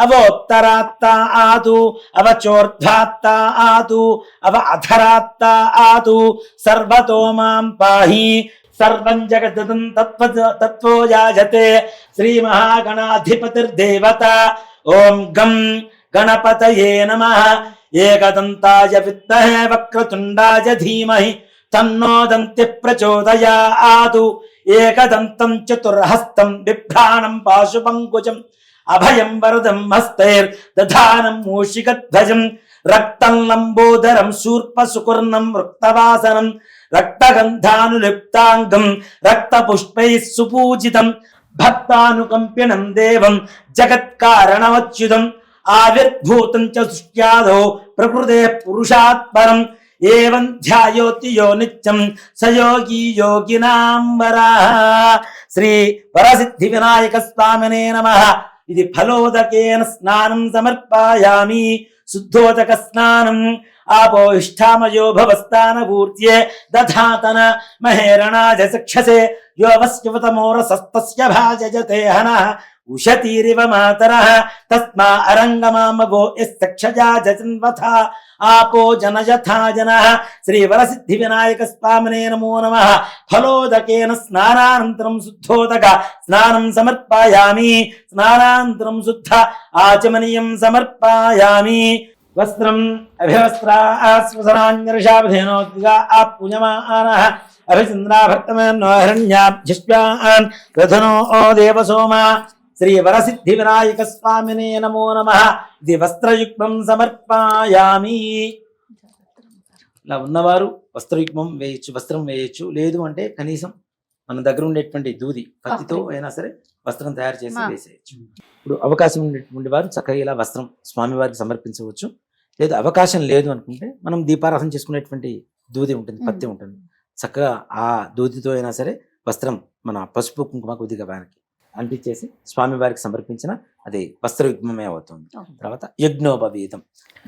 అవోత్తరాత్తా ఆతు అవచోర్ధ్వాత్తా ఆతు అవ అధరాత్తా ఆతు. సర్వతో మాం పాహి సర్వం జగదం తత్వో యాజతే. శ్రీ మహాగణాధిపతిర్దేవత. ఓం గం గణపతయే నమః. ఏకదంతాయ విద్మహే వక్రతుండాయ ధీమహి తన్నో దంతి ప్రచోదయాతు. ఏకదంతం చతుర్హస్తం బిభ్రాణం పాశుపంకుజం అభయం వరదం హస్తైర్దధానం మూషికధ్వజం. రక్తం లంబోదరం శూర్ప సుకుర్ణం వృక్తవాసనం రక్తగంధానులిప్తాంగం రక్తపుష్పై సుపూజితం. భక్తానుకంపినం దేవం జగత్కారణమచ్యుతం. ఆవిర్భూతం చ సృష్ట్యాదో ప్రకృతే పురుషాత్పరం. ఏవం ధ్యాయోతి యో నిత్యం సయోగి యోగినాం వరః. శ్రీ వరసిద్ధి వినాయక స్వామినే నమః. ఇది ఫలోదకేన స్నానం సమర్పయామి. శుద్ధోదక స్నానం आपो इष्ठामयो भवस्तानपूर्त्ये दधातन महेरणाज चक्षसे यो वस्युवतमोरसस्तस्य भाजयते हनः उशतीरिव मातरः तस्मा अरङ्गमामगो यस्तक्षजा जजन्वथा आपो जनयथा जनः श्रीवरसिद्धिविनायकस्वामिने नमो नमः फलोदकेन स्नानानन्तरं शुद्धोदक स्नानं समर्पयामि स्नानानन्तरं शुद्ध आचमनीयं समर्पयामि वस्त्रम् अभिवस्त्रास्वसरान्यर्षावधेनोद्गा आपूजमानः अभिचन्द्राभक्तमेनो हिरण्याभ्यश्वान् रथनो देवसोमा శ్రీ వరసిద్ధి వినాయక స్వామినే నమో నమః ఇది వస్త్రయుగ్మం సమర్పయామి. ఇలా ఉన్నవారు వస్త్రయుగ్మం వేయచ్చు, వస్త్రం వేయచ్చు. లేదు అంటే కనీసం మన దగ్గర ఉండేటువంటి దూది కత్తితో అయినా సరే వస్త్రం తయారు చేసి వేసేయచ్చు. ఇప్పుడు అవకాశం ఉండేటువంటి వారు చక్కగా ఇలా వస్త్రం స్వామివారికి సమర్పించవచ్చు. లేదు అవకాశం లేదు అనుకుంటే మనం దీపారాధన చేసుకునేటువంటి దూది ఉంటుంది, పత్తి ఉంటుంది, చక్కగా ఆ దూదితో అయినా సరే వస్త్రం మన పసుపు కుంకుమ కొద్దిగా వారికి అంటించేసి స్వామివారికి సమర్పించిన అది వస్త్రయుగ్మమే అవుతుంది. తర్వాత యజ్ఞోపవీతం.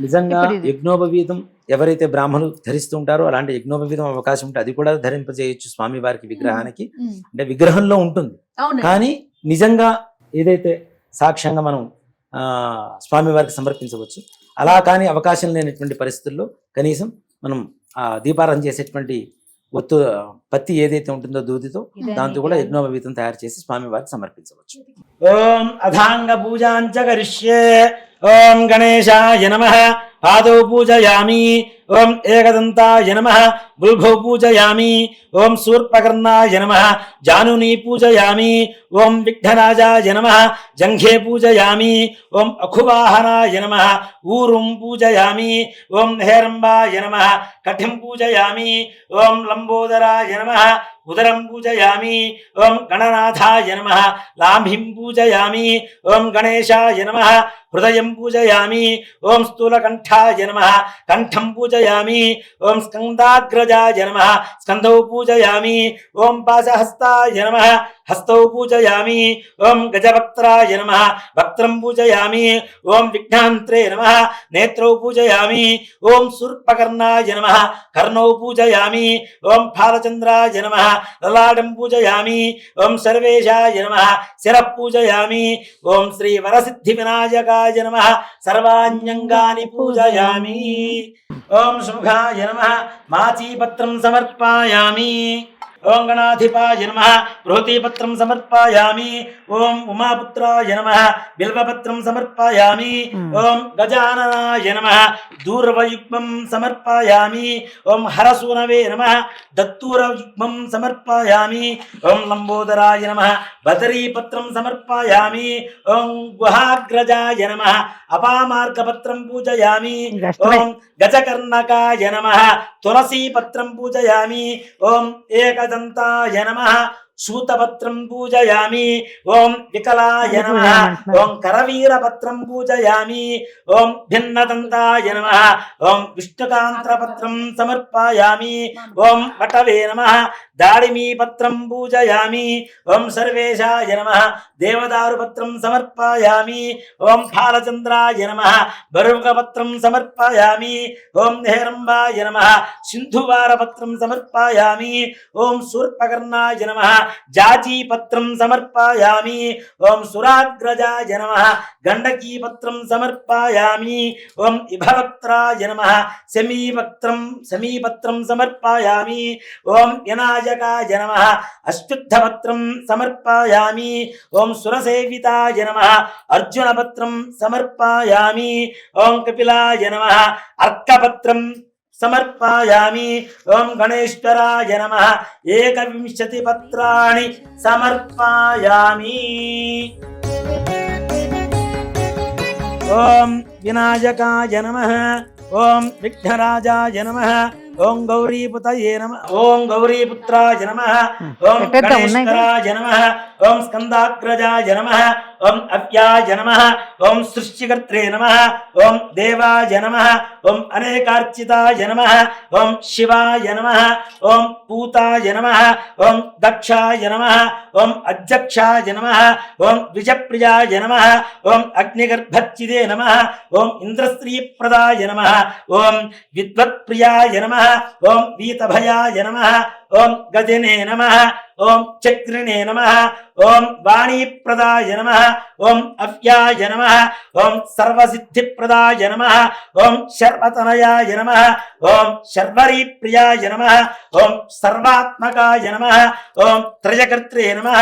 నిజంగా యజ్ఞోపవీతం ఎవరైతే బ్రాహ్మణులు ధరిస్తూ ఉంటారో అలాంటి యజ్ఞోపవీతం అవకాశం ఉంటే అది కూడా ధరింపజేయచ్చు స్వామివారికి విగ్రహానికి. అంటే విగ్రహంలో ఉంటుంది కానీ నిజంగా ఏదైతే సాక్ష్యంగా మనం స్వామివారికి సమర్పించవచ్చు. అలా కానీ అవకాశం లేనటువంటి పరిస్థితుల్లో కనీసం మనం దీపారాధన చేసేటువంటి పత్తి ఏదైతే ఉంటుందో దూదితో దాంతో కూడా యజ్ఞోపవీతం తయారు చేసి స్వామి వారికి సమర్పించవచ్చు. ఓం అథాంగ పూజాంచ కరిష్యే. ఓం గణేశాయ నమః. పాదౌ పూజయామి. ఓం ఏకదంతాయ నమః. గుల్భౌ పూజయామి. ఓం శూర్పకర్ణాయ నమః. జానుని పూజయామి. ఓం విఘ్నరాజాయ నమః. జంఘే పూజయామి. ఓం అఖువాహనాయ నమః. ఊరుం పూజయామి. ఓం హేరంబాయ నమః. కఠిం పూజయామి. ఓం లంబోదరాయ నమః. ఉదరం పూజయామి. ఓం గణనాథాయ నమః. లాంభిం పూజయామి. ఓం గణేశాయ నమః. హృదయం పూజయామి. ఓం స్థూలకంఠాయ నమః. కంఠం పూజయామి. ఓం స్కందాగ్రజాయ నమః. స్కందౌ పూజయామి. ఓం పాశహస్తాయ నమః. హస్తౌ పూజయామి. ఓం గజవక్త్రాయ నమః. వక్త్రం పూజయామి. ఓం విఘ్నాంత్రే నమః. నేత్రౌ పూజయామి. ఓం శూర్పకర్ణాయ నమః. కర్ణౌ పూజయామి. ఓం ఫాలచంద్రాయ నమః. లలాటం పూజయామి. ఓం సర్వేశాయ నమః. శిరః పూజయామి. ఓం శ్రీ వరసిద్ధి వినాయకాయ నమః. సర్వాణ్యంగాని పూజయామి. ఓం శుభాయ నమః. మాచీపత్రం సమర్పయామి. ఓం గణాధిపాయ నమః. బృహతీపత్రం సమర్పయామి. ఓం ఉమాపుత్రాయ నమః. బిల్వపత్రం సమర్పయామి. ఓం గజాననాయ నమః. దూర్వయుగ్మం సమర్పయామి. ఓం హరసూనవే నమః. దత్తూరయుగ్మం సమర్పయామి. ఓం లంబోదరాయ నమః. బదరీపత్రం సమర్పయామి. ఓం గుహాగ్రజాయ నమః. అపామార్గపత్రం పూజయామి. ఓం గజకర్ణకాయ నమః. తులసీపత్రం పూజయామి. ఓం ఏకదంతాయ నమః. శూతపత్రం పూజయామి. ఓం వికలాయ నమః. ఓం కరవీరపత్రం పూజయామి. ఓం భిన్నదంతాయ నమః. ఓం విష్ణుకాంత్రపత్రం సమర్పయామి. ఓం వటవే నమః. దాడిమీపత్రం పూజయామి. ఓం సర్వేశాయ నమః. దేవదారుపత్రం సమర్పయామి. ఓం ఫాలచంద్రాయ నమః. బరుగపత్రం సమర్పయామి. ఓం హేరంబాయ నమః. సింధువారపత్రం సమర్పయామి. ఓం శూర్పకర్ణాయ నమః. జాజీపత్రం సమర్పయామి. ఓం సురాగ్రజాయ నమః. గండకీపత్రం సమర్పయామి. ఓం ఇభవక్త్రాయ నమః. సమీపత్రం సమర్పయామి. ఓం వినాయకాయ నమః. అశ్వత్థపత్రం సమర్పయామి. ఓం సురసేవితాయ నమః. అర్జునపత్రం సమర్పయామి. ఓం కపిలాయ నమః. అర్కపత్రం సమర్పయామి. ఓం గణేశ్వరాయ నమః. 21 పత్రాణి సమర్పయామి. ఓం వినాయకాయ నమః. ఓం విఘ్నరాజాయ నమః. ఓం గౌరీపుతయే నమః ఓం గౌరీపుత్రాయ నమః ఓం ఎక్కడ ఉన్నాయి కదా? గణేశ్వరాయ నమః ఓం స్కందాగ్రజాయ నమః ఓం అవ్యాయ నమః ఓం సృష్టికర్త్రే నమః ఓం దేవాయ నమః ఓం అనేకార్చితాయ నమః ఓం శివాయ నమః ఓం పూతాయ నమః ఓం దక్షాయ నమః ఓం అధ్యక్షాయ నమః ఓం ద్విజప్రియాయ నమః ఓం అగ్నిగర్భచ్చిదే నమః ఓం ఇంద్రశ్రీప్రదాయ నమః ఓం విద్వత్ప్రియాయ నమః ఓం వీతభయాయ నమః ఓం గజనే నమః ఓం చక్రిణే నమః ఓం వాణీప్రదాయ నమః ఓం అవ్యాయ నమః ఓం సర్వసిద్ధిప్రదాయ నమః ఓం శర్వతనయాయ నమః ఓం శర్వరీప్రియాయ నమః ఓం సర్వాత్మకాయ నమః ఓం త్రయకర్త్రే నమః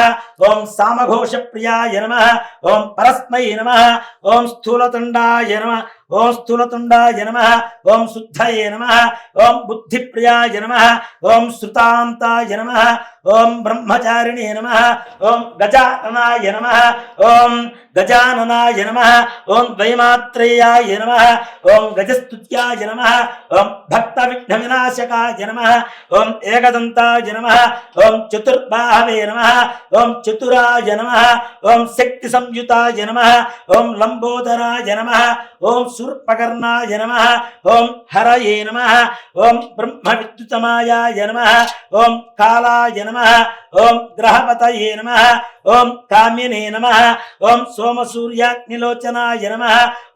ఓం సామఘోషప్రియాయ నమః ఓం పరస్మై నమః ఓం స్థూలతుండాయ నమః ఓం స్థూలతుండాయ నమః ఓం శుద్ధయే నమః ఓం బుద్ధిప్రియాయ నమః ఓం శృతాంతాయ నమః ఓం బ్రహ్మచారిణే నమః ఓం గజాననాయ నమః ఓం గజాననాయ నమః ఓం ద్వైమాత్రేయాయ నమః ఓం గజస్తుత్యాయ నమః ఓం భక్త విఘ్న వినాశకాయ నమః ఓం ఏకదంతాయ నమః ఓం చతుర్బాహవే నమః ఓం చతురాయ నమః ఓం శక్తి సంయుతాయ నమః ఓం లంబోదరాయ నమః ఓం శూర్పకర్ణాయ నమః ఓం హరయే నమః ఓం బ్రహ్మ విద్యుతమాయాయ నమః ఓం కాలాయ నమః ఓం గ్రహపతయే నమః ఓం కామ్యనే నమః ఓం సోమసూర్యాగ్నిలోచనాయ నమః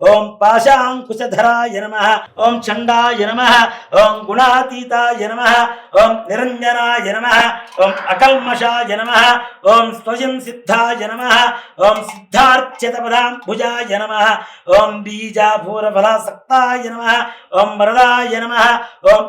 ఓం పాశాంకుశధరాయ నమః ఓం చండాయ నమః ఓం గుణాతీతాయ నమః ఓం నిరంజనాయ నమః ఓం అకల్మషాయ నమః ఓం స్వయం సిద్ధాయ నమః ఓం సిద్ధార్చితపదాంబుజాయ నమః ఓం బీజాభూరఫలాసక్తాయ నమః ఓం వరదాయ నమః ఓం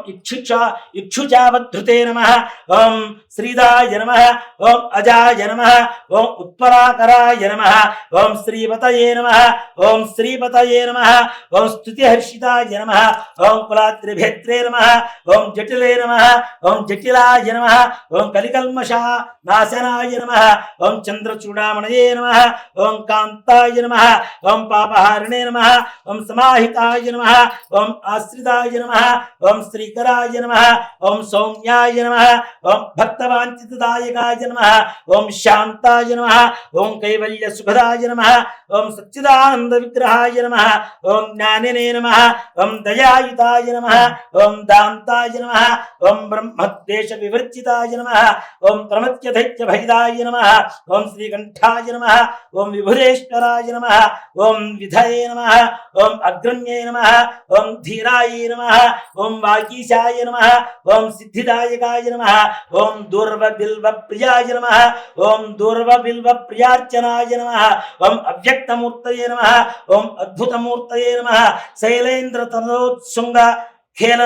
ఇక్షుచావద్ధృతే నమః ఓం శ్రీదాయ నమః ఓం అజాయ నమః ఓం ఉత్పరాకరాయ నమః ఓం శ్రీపతయే నమః ఓం శ్రీపతయే నమః ఓం స్తుతిహర్షితాయ నమః ఓం కులాత్రిభేత్రే నమః ఓం జటిలే నమః ఓం జటిలాయ నమః ఓం కలికల్మషా నాశనాయ నమః ఓం చంద్రచూడామణయే నమః ఓం కాంతాయ నమః ఓం పాపహారిణే నమః ఓం సమాహితాయ నమః ఓం ఆశ్రితాయ నమః ఓం శ్రీకరాయ నమః ఓం సౌమ్యాయ నమః ఓం భక్తవాంఛితదాయకాయ నమః ఓం శాంతాయ నమః ఓం కైవల్య సుఖదాయ నమః ఓం సచ్చిదానంద విగ్రహాయ నమః ఓం జ్ఞానినే నమః ఓం దయాయుతాయ నమః ఓం దాంతాయ నమః ఓం బ్రహ్మద్వేష వివర్జితాయ నమః ఓం ప్రమత్యధైత్య భైదాయ నమః ఓం శ్రీకంఠాయ నమః ఓం విభురేశ్వరాయ నమః ఓం విధయే నమః ఓం అగ్రణ్యే నమః ఓం ధీరాయ నమః ఓం వాగీశాయ నమః ఓం సిద్ధిదాయకాయ నమః ఓం దూర్వ బిల్వ ప్రియాయ నమః ఓం దూర్వ బిల్వ ప్రియార్చనాయ నమః ఓం అవ్యక్తమూర్తయే నమః ఓం అద్భుతమూర్తయే నమః శైలేంద్ర తనోత్సుంగ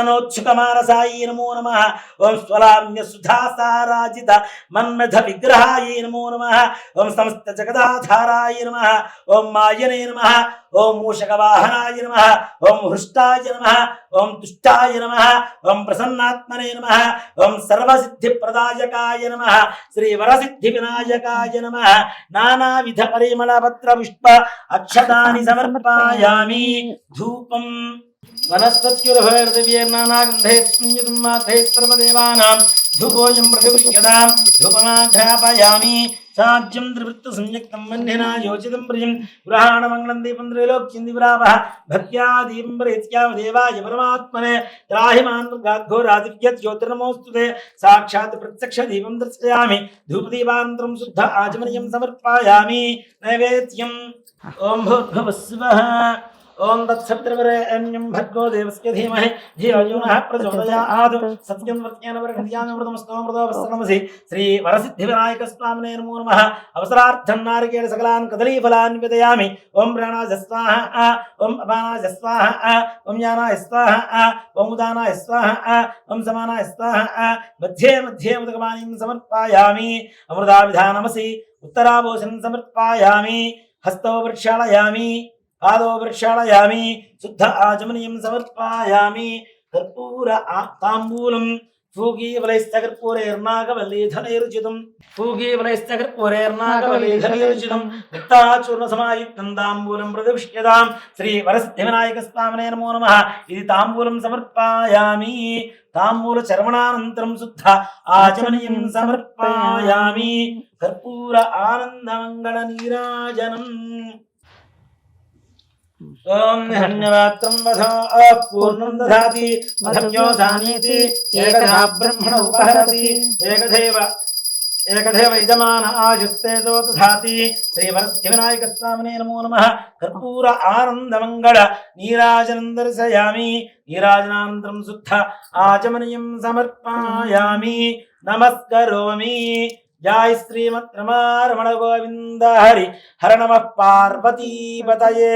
ఖేళనోత్సుకమానసాయ నమో నమః ఓం స్వలామ్య సుధాసారాజిత మన్మథ విగ్రహాయ నమో నమః ఓం సమస్త జగదాధారాయ నమః ఓం మాయనే నమః ఓం మూషకవాహనాయ నమః ఓం హృష్టాయ నమః ఓం తుష్టాయ నమః ఓం ప్రసన్నాత్మనే నమః ఓం సర్వసిద్ధిప్రదాయకాయ నమః శ్రీ వరసిద్ధి వినాయకాయ నమః నానావిధ పరిమళపత్ర పుష్ప అక్షతాని సమర్పయామి ధూపం వనస్పత్యుర్భైర్దివ్యైర్నానాగంధైః ధూపోయం ప్రతిపుష్యతాం ధూపమాఘ్రాపయామి సాధ్యం త్రివృత్త సంయుక్తం మన్యనా యోచితం ప్రియం గృహాణమంగళం దీపం త్రైలోక్యం దివ్రావః భక్త్యా దీపం ప్రేత్యావదేవాయ పరమాత్మనే త్రాహిమాన్ గాఘోరాదిత్యత్ జ్యోతిర్నమోస్తుతే సాక్షాత్ ప్రత్యక్ష దీపం దర్శయామి ధూపదీపానంతరం శుద్ధ ఆచమనీయం సమర్పయామి నైవేద్యం ఓం భూర్భువస్సువః ఓం తత్సవితుర్వరేణ్యం భర్గో దేవస్య ధీమహి ధియో యో నః ప్రచోదయాత్ సత్యం వర్త్యానమృతమస్తోమృతోపస్తనమసి శ్రీ వరసిద్ధి వినాయక స్వామినే నమో నమః అవసరార్థం నారికేళ సకలాన్ కదలీఫలాన్ విదయామి ఓం ప్రాణాయ స్వాహ ఓం అపానాయ స్వాహ ఓం జ్ఞానాయ స్వాహ ఓం ఉదానాయ స్వాహ ఓం సమానాయ స్వాహ మధ్యే మధ్యే ఉదకమానీం సమర్పయామి అమృతావిధానమసి ఉత్తరాభూషణం సమర్పయామి హస్తో వృక్షాళయామి పాదో వృక్షాళయామి శుద్ధ ఆచమనీయం సమర్పయామి కర్పూర తాంబూలం పూగీవలైస్తకర్పూరైర్నాగవల్లీధనైరుచితం పూగీవలైస్తకర్పూరైర్నాగవల్లీధనైరుచితం విత్తాచూర్ణ సమాయుక్తం తాంబూలం ప్రతిష్ఠ్యతాం శ్రీ వరసిద్ధివినాయక స్వామినే నమో నమః. ఇది తాంబూలం సమర్పయామి. తాంబూల చర్వణానంతరం శుద్ధ ఆచమనీయం సమర్పయామి. కర్పూర ఆనందమంగళ నీరాజనం. ఓం ధన్యవాత్రం వధో పూర్ణం దధాతి మధవ్యో దానీతి ఏకదా బ్రహ్మణ ఉపహరతి ఏకదేవ యజమాన ఆయుస్తేజో దధాతి. శ్రీ వరసిద్ధివినాయక స్వామినే నమో నమః. కర్పూర ఆనందమంగళ నీరాజనం దర్శయామి. నీరాజనానంతరం శుద్ధ ఆచమనీయం సమర్పయామి. నమస్కరోమి. జై శ్రీమద్రమారమణ గోవింద హరి. హర నమః పార్వతీపతయే.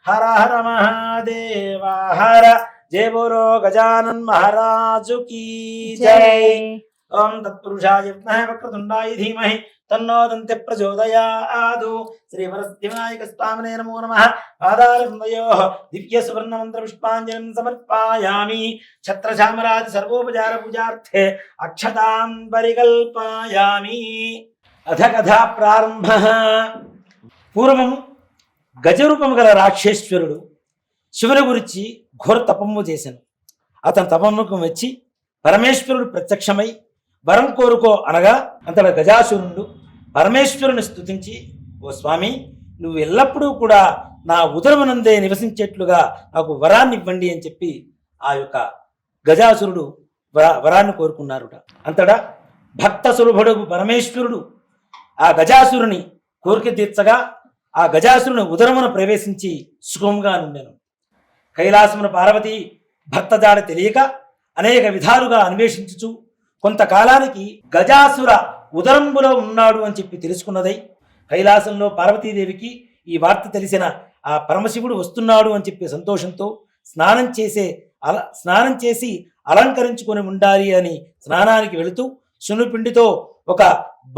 హర హర మహాదేవ హర. జయ బోలో గజానన్ మహారాజు కీ జై. ఓం తత్పురుషాయ విద్మహే వక్రతుండాయ ధీమహి తన్నో దంతి ప్రచోదయాదు. శ్రీ వరసిద్ధివినాయక స్వామినే నమో నమః. పాదారవిందయోః దివ్య సువర్ణ మంత్ర పుష్పాంజలిం సమర్పయామి. ఛత్రచామరాజ సర్వోపచార పూజార్థే అక్షతాం పరికల్పయామి. అథ కథా ప్రారంభః. పూర్వము గజరూపము గల రాక్షేశ్వరుడు శివుని గురించి ఘోర తపము చేశాను. అతని తపముకు మెచ్చి పరమేశ్వరుడు ప్రత్యక్షమై వరం కోరుకో అనగా అంతట గజాసురుడు పరమేశ్వరుని స్తుతించి, ఓ స్వామి, నువ్వు ఎల్లప్పుడూ కూడా నా ఉదరమునందే నివసించేట్లుగా నాకు వరాన్ని ఇవ్వండి అని చెప్పి ఆ యొక్క గజాసురుడు వరాన్ని కోరుకున్నారుట. అంతటా భక్త సులభుడు పరమేశ్వరుడు ఆ గజాసురుని కోరిక తీర్చగా ఆ గజాసురుని ఉదరమున ప్రవేశించి సుఖంగా నుండెను. కైలాసమున పార్వతి భర్త జాడ తెలియక అనేక విధాలుగా అన్వేషించుచు కొంతకాలానికి గజాసుర ఉదరంబులో ఉన్నాడు అని చెప్పి తెలుసుకున్నదై కైలాసంలో పార్వతీదేవికి ఈ వార్త తెలిసిన ఆ పరమశివుడు వస్తున్నాడు అని చెప్పి సంతోషంతో స్నానం చేసి అలంకరించుకొని ఉండాలి అని స్నానానికి వెళుతూ సునుపిండితో ఒక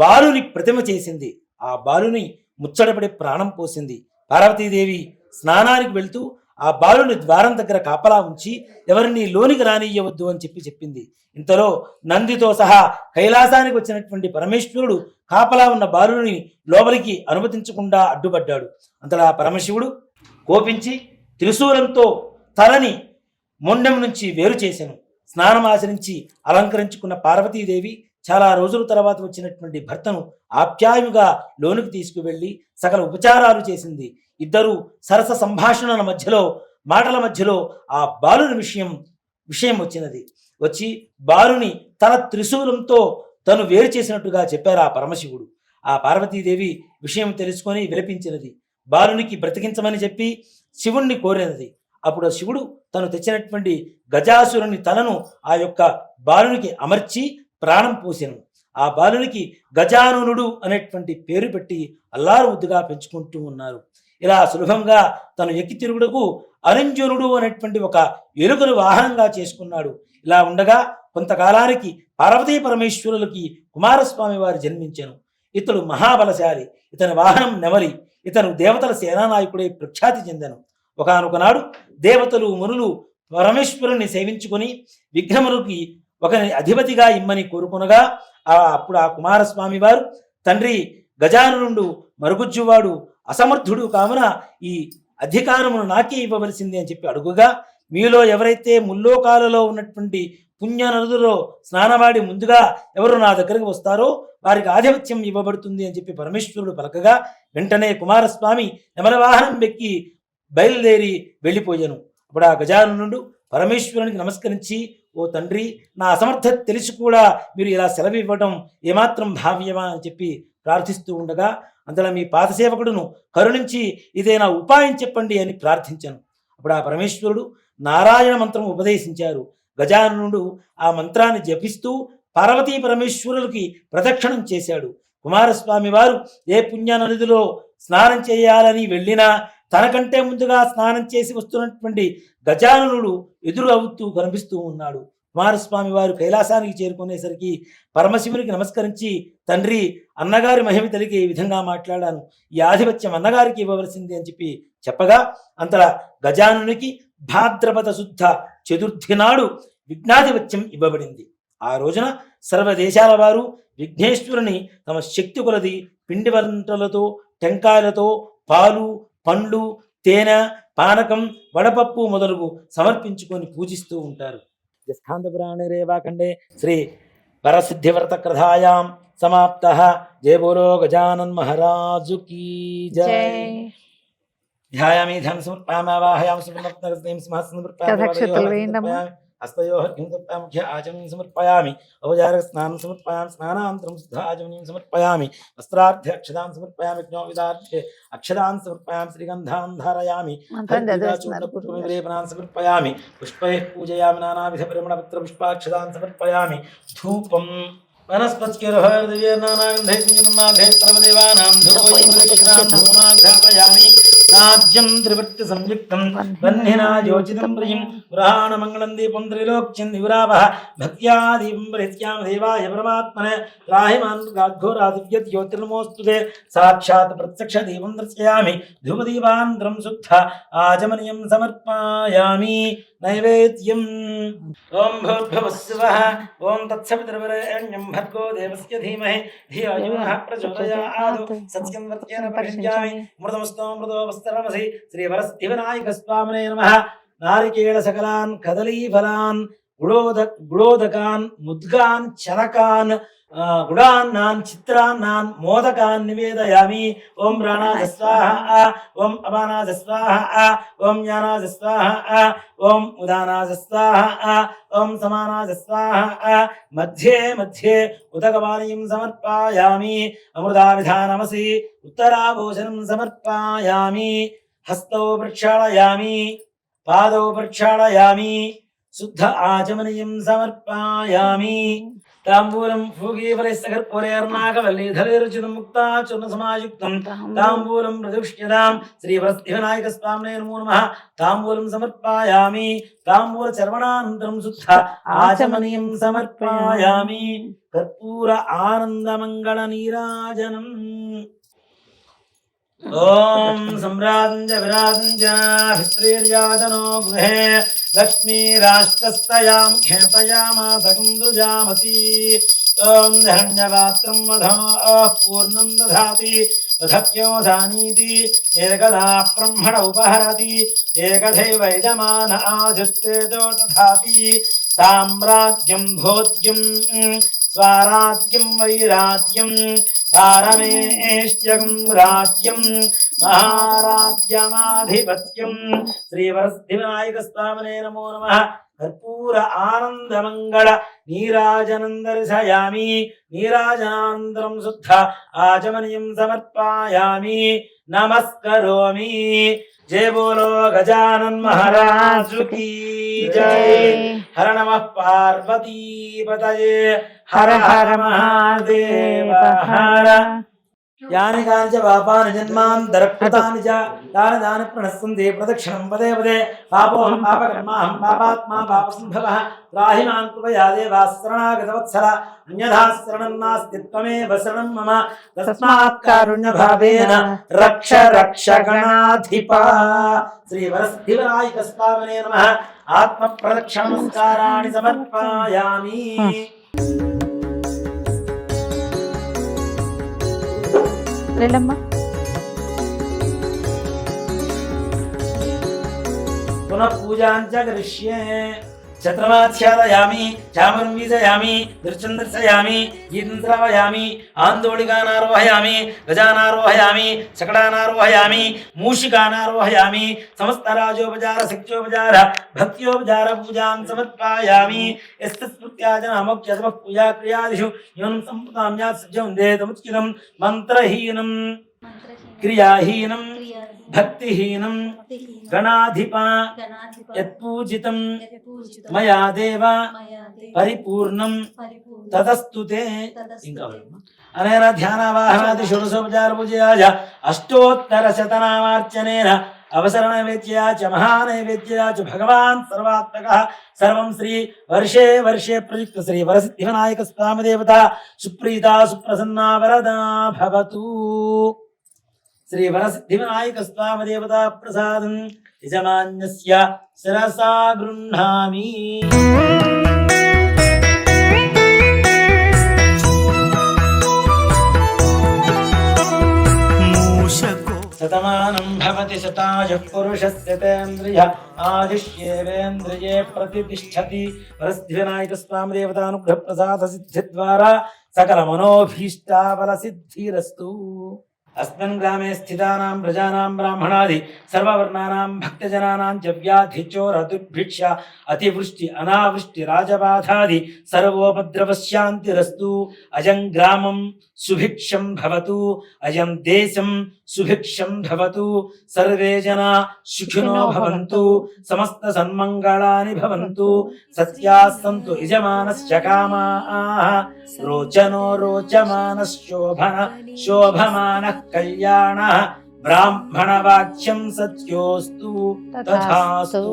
బాలుని ప్రతిమ చేసింది. ఆ బాలుని ముచ్చటపడి ప్రాణం పోసింది. పార్వతీదేవి స్నానానికి వెళుతూ ఆ బాలుని ద్వారం దగ్గర కాపలా ఉంచి ఎవరిని లోనికి రానియ్యవద్దు అని చెప్పింది. ఇంతలో నందితో సహా కైలాసానికి వచ్చినటువంటి పరమేశ్వరుడు కాపలా ఉన్న బాలుని లోపలికి అనుమతించకుండా అడ్డుపడ్డాడు. అంతలా పరమశివుడు కోపించి త్రిశూలంతో తలని మొండెం నుంచి వేరు చేశాను. స్నానం ఆచరించి అలంకరించుకున్న పార్వతీదేవి చాలా రోజుల తర్వాత వచ్చినటువంటి భర్తను ఆప్యాయముగా లోనికి తీసుకువెళ్ళి సకల ఉపచారాలు చేసింది. ఇద్దరు సరస సంభాషణల మధ్యలో మాటల మధ్యలో ఆ బాలుని విషయం వచ్చి బాలుని తన త్రిశూలంతో తను వేరు చేసినట్టుగా చెప్పారు ఆ పరమశివుడు. ఆ పార్వతీదేవి విషయం తెలుసుకొని విలపించినది. బాలునికి బ్రతికించమని చెప్పి శివుణ్ణి కోరినది. అప్పుడు శివుడు తను తెచ్చినటువంటి గజాసురుని తలను ఆ యొక్క బాలునికి అమర్చి ప్రాణం పోసెను. ఆ బాలునికి గజాననుడు అనేటువంటి పేరు పెట్టి అల్లారు ముద్దుగా పెంచుకుంటూ ఉన్నారు. ఇలా సులభంగా తను ఎక్కి తిరుగుడుకు అరంజనుడు అనేటువంటి ఒక ఎలుకను వాహనంగా చేసుకున్నాడు. ఇలా ఉండగా కొంతకాలానికి పార్వతీ పరమేశ్వరులకి కుమారస్వామి వారు జన్మించెను. ఇతడు మహాబలశాలి. ఇతని వాహనం నెమలి. ఇతను దేవతల సేనానాయకుడై ప్రఖ్యాతి చెందెను. ఒకానొకనాడు దేవతలు మునులు పరమేశ్వరుని సేవించుకొని విఘ్నములకి ఒకని అధిపతిగా ఇమ్మని కోరుకునగా అప్పుడు ఆ కుమారస్వామి వారు తండ్రి గజాననుడు మరుగుజ్జువాడు అసమర్థుడు కావున ఈ అధికారమును నాకే ఇవ్వవలసింది అని చెప్పి అడుగుగా, మీలో ఎవరైతే ముల్లోకాలలో ఉన్నటువంటి పుణ్య నదులలో స్నానమాడి ముందుగా ఎవరు నా దగ్గరకు వస్తారో వారికి ఆధిపత్యం ఇవ్వబడుతుంది అని చెప్పి పరమేశ్వరుడు పలకగా వెంటనే కుమారస్వామి నెమల వాహనం వెక్కి బయలుదేరి వెళ్ళిపోయాను. అప్పుడు ఆ గజాననుడు పరమేశ్వరునికి నమస్కరించి, ఓ తండ్రి, నా అసమర్థత తెలిసి కూడా మీరు ఇలా సెలవు ఇవ్వడం ఏమాత్రం భావ్యమా అని చెప్పి ప్రార్థిస్తూ ఉండగా అంతలో మీ పాదసేవకుడును కరుణించి ఇదేనా ఉపాయం చెప్పండి అని ప్రార్థించాను. అప్పుడు ఆ పరమేశ్వరుడు నారాయణ మంత్రం ఉపదేశించారు. గజాననుడు ఆ మంత్రాన్ని జపిస్తూ పార్వతీ పరమేశ్వరులకి ప్రదక్షిణం చేశాడు. కుమారస్వామి వారు ఏ పుణ్య నదిలో స్నానం చేయాలని వెళ్ళినా తనకంటే ముందుగా స్నానం చేసి వస్తున్నటువంటి గజాననుడు ఎదురు అవుతూ కనిపిస్తూ ఉన్నాడు. కుమారస్వామి వారు కైలాసానికి చేరుకునేసరికి పరమశివునికి నమస్కరించి, తండ్రి, అన్నగారి మహిమ తెలికి ఈ విధంగా మాట్లాడాను, ఈ ఆధిపత్యం అన్నగారికి ఇవ్వవలసింది అని చెప్పి చెప్పగా అంతలా గజానునికి భాద్రపద శుద్ధ చతుర్థి నాడు విఘ్నాధిపత్యం ఇవ్వబడింది. ఆ రోజున సర్వదేశాల వారు విఘ్నేశ్వరుని తమ శక్తి కొలది పిండి వంటలతో, టెంకాయలతో, పాలు, పండ్లు, తేనె, పానకం, వడపప్పు మొదలగు సమర్పించుకొని పూజిస్తూ ఉంటారు. స్కాంద పురాణే రేవాఖండే శ్రీ వరసిద్ధివ్రత కథాయాం సమాప్తః. జయ బోలో గజానన్ మహారాజు కీ జై. ధ్యాయామి ధ్యానం సమర్పయామి, ఆవాహయామి సువర్ణరత్నగతేం సింహాసనం సమర్పయామి, హస్తయోః అర్ఘ్యం సమర్పయామి, ముఖ్య ఆచమనీయం సమర్పయామి, ఔపచారిక స్నానం సమర్పయామి, స్నానానంతరం శుద్ధ ఆచమనీయం సమర్పయామి, వస్త్రార్థే అక్షదాన్ సమర్పయామి, యజ్ఞోపవీతార్థే అక్షదాన్ సమర్పయామి, శ్రీగంధాన్ ధారయామి, పుష్పవిలేపనాన్ సమర్పయామి, పుష్పైః పూజయామి, నానావిధ పరిమళపత్ర పుష్పాక్షదాన్ సమర్పయామి, ధూపం వనస్పతిర్హృదయనానాగంధైర్దేవానాం రాజ్యం త్రివృత్తి సంయుక్తం వన్నినా యోచితం ప్రియం పురాణమంగళం దీపం త్రైలోక్యం దివరావః భక్త్యా దీపం పరిత్యామ దేవాయ పరమాత్మనే త్రాహి మాన్ గాఘోరాదివ్యత్ జ్యోతిర్నమోస్తుతే సాక్షాత్ ప్రత్యక్ష దీపం దర్శయామి ధూపదీపాంతరం శుద్ధ ఆచమనీయం సమర్పయామి నైవేద్యం. ఓం భూర్భువః స్వః ఓం తత్సవితుర్వరేణ్యం భర్గో దేవస్య ధీమహి ధియో యో నః ప్రచోదయాత్ సత్యం వర్తేన పరిజ్ఞామి మృతమస్తో మృతోపస్తరమసి. శ్రీ వరసిద్ధివినాయక స్వామినే నమః. నారికేళ సకలాన్ కదలీఫలాన్ గుడోదకాన్ ముద్గాన్ చనకాన్ గుడాన్నాన్ చిత్రాన్నాన్ మోదకాన్ నివేదయామి. ఓం ప్రాణాయ స్వాహ, ఓం అపానాయ స్వాహ, ఓం జ్ఞానాయ స్వాహ, ఓం ఉదానాయ స్వాహ, ఓం సమానాయ స్వాహ. మధ్యే మధ్యే ఉదకపానీయం సమర్పయామి, అమృతావిధానమసి ఉత్తరాభోజనం సమర్పయామి. హస్తౌ ప్రక్షాళయామి, పాదౌ ప్రక్షాళయామి, శుద్ధ ఆచమనీయం సమర్పయామి. తాంబూలం ఫూగీఫలైస్సకర్పూరేర్నాగవల్లీధరైరుచితం ముక్తాచూర్ణ సమాయుక్తం తాంబూలం ప్రతిష్ఠ్యతాం. శ్రీ వరసిద్ధివినాయక స్వామినే నమో నమః. తాంబూలం సమర్పయామి, తాంబూల చర్వణానంతరం శుద్ధ ఆచమనీయం సమర్పయామి. కర్పూర ఆనందమంగళ నీరాజనం. ఓం సమ్రాజంజ విరాజంజ భిస్త్రీర్యాదనో గృహే లక్ష్మీరాష్ట్రస్తయాం ఖేతయామాసకుందృజామసి. ఓం ధరణ్యపాత్రం వధో పూర్ణం దధాతి వధప్యోధానీతి ఏకదా బ్రహ్మణ ఉపహరతి ఏకథైవ యజమాన ఆధుస్తేజో దధాతి. సామ్రాజ్యం భోజ్యం స్వరాజ్యం వైరాజ్యం పారమేష్ట్యం రాజ్యం మహారాజ్యమాధిపత్యం. శ్రీ వరసిద్ధివినాయక స్వామినే నమో నమః. కర్పూర ఆనందమంగళ నీరాజనం దర్శయామి, నీరాజనానంతరం శుద్ధ ఆచమనీయం సమర్పయామి, నమస్కరోమి. జయ బోలో గజానన్ మహారాజు కీ జై. హర నమః పార్వతీపతయే హర హర మహాదేవ హర. యాని కాని చ పాపాని జన్మాంతరకృతాని చ తాని తాని ప్రణశ్యంతి ప్రదక్షిణం పదే పదే. పాపోహం పాపకర్మాహం పాపాత్మా పాపసంభవః త్రాహి మాం కృపయా దేవా శరణాగతవత్సల. అన్యథా శరణం నాస్తి త్వమేవ శరణం మమ. తస్మాత్ కారుణ్యభావేన రక్ష రక్ష గణాధిప. శ్రీ వరసిద్ధివినాయక స్వామినే నమః. ఆత్మ ప్రదక్షిణ నమస్కారాణి సమర్పయామి. పునః పూజాంచ కరిష్యే. ఛత్రమాచ్ఛాదయామి, చామరం వీజయామి, దృశ్యం దర్శయామి, గీతం శ్రావయామి, ఆందోళికానారోహయామి, గజానారోహయామి, శకటానారోహయామి, మూషికానారోహయామి. సమస్త రాజోపచార శక్త్యోపచార భక్త్యోపచార పూజాం సమర్పయామి. యస్మృత్యాజనమోక్షతమః పూజా క్రియాదిషు యోనం సంపదాం యాత్సజ్జం దేతముచ్యుతం. మంత్రహీనం క్రియాహీనం భక్తిహీనం గణాధిప యత్పూజితం మయా దేవ పరిపూర్ణం తదస్తుతే. ఇంకా అనేన ధ్యానావాహనాది షోడశోపచార పూజయాయ అష్టోత్తర శతనామార్చనేన అవసరనైవేద్యా చ మహానైవేద్యా చ భగవాన్ సర్వాత్మకః. సర్వం శ్రీ వర్షే వర్షే ప్రయుక్త శ్రీ వరసిద్ధివినాయక స్వామి దేవత సుప్రీతా సుప్రసన్నా వరదా భవతు. శ్రీ వరసిద్ధివినాయక స్వామి దేవతా ప్రసాదం యజమాన్యస్య శిరసా గృహ్ణామి. శతమానం భవతి శతాయుః పురుషస్య తేంద్రియ ఆయుష్యేవేంద్రియే ప్రతిష్టతి వరసిద్ధివినాయక స్వామి దేవతానుగ్రహ ప్రసాద సిద్ధి ద్వారా సకల మనోభీష్టాబల సిద్ధిరస్తు. అస్మిన్ గ్రామే స్థితానాం ప్రజానాం బ్రాహ్మణాది సర్వవర్ణానాం భక్తజనానాం చ వ్యాధి చోర దుర్భిక్ష అతివృష్టి అనావృష్టి రాజబాధాది సర్వోపద్రవశాంతిరస్తు. అయం గ్రామం సుభిక్షం భవతు, అయం దేశం సుభిక్షం భవతు, సర్వే జనా సుఖినో భవంతు, సమస్త సన్మంగళాని భవంతు, సత్యాః సంతు యజమానస్య కామాః, రోచనో రోచమానః శోభమానః కళ్యాణః, బ్రాహ్మణ వాక్యం సత్యోస్తు తథాస్తు.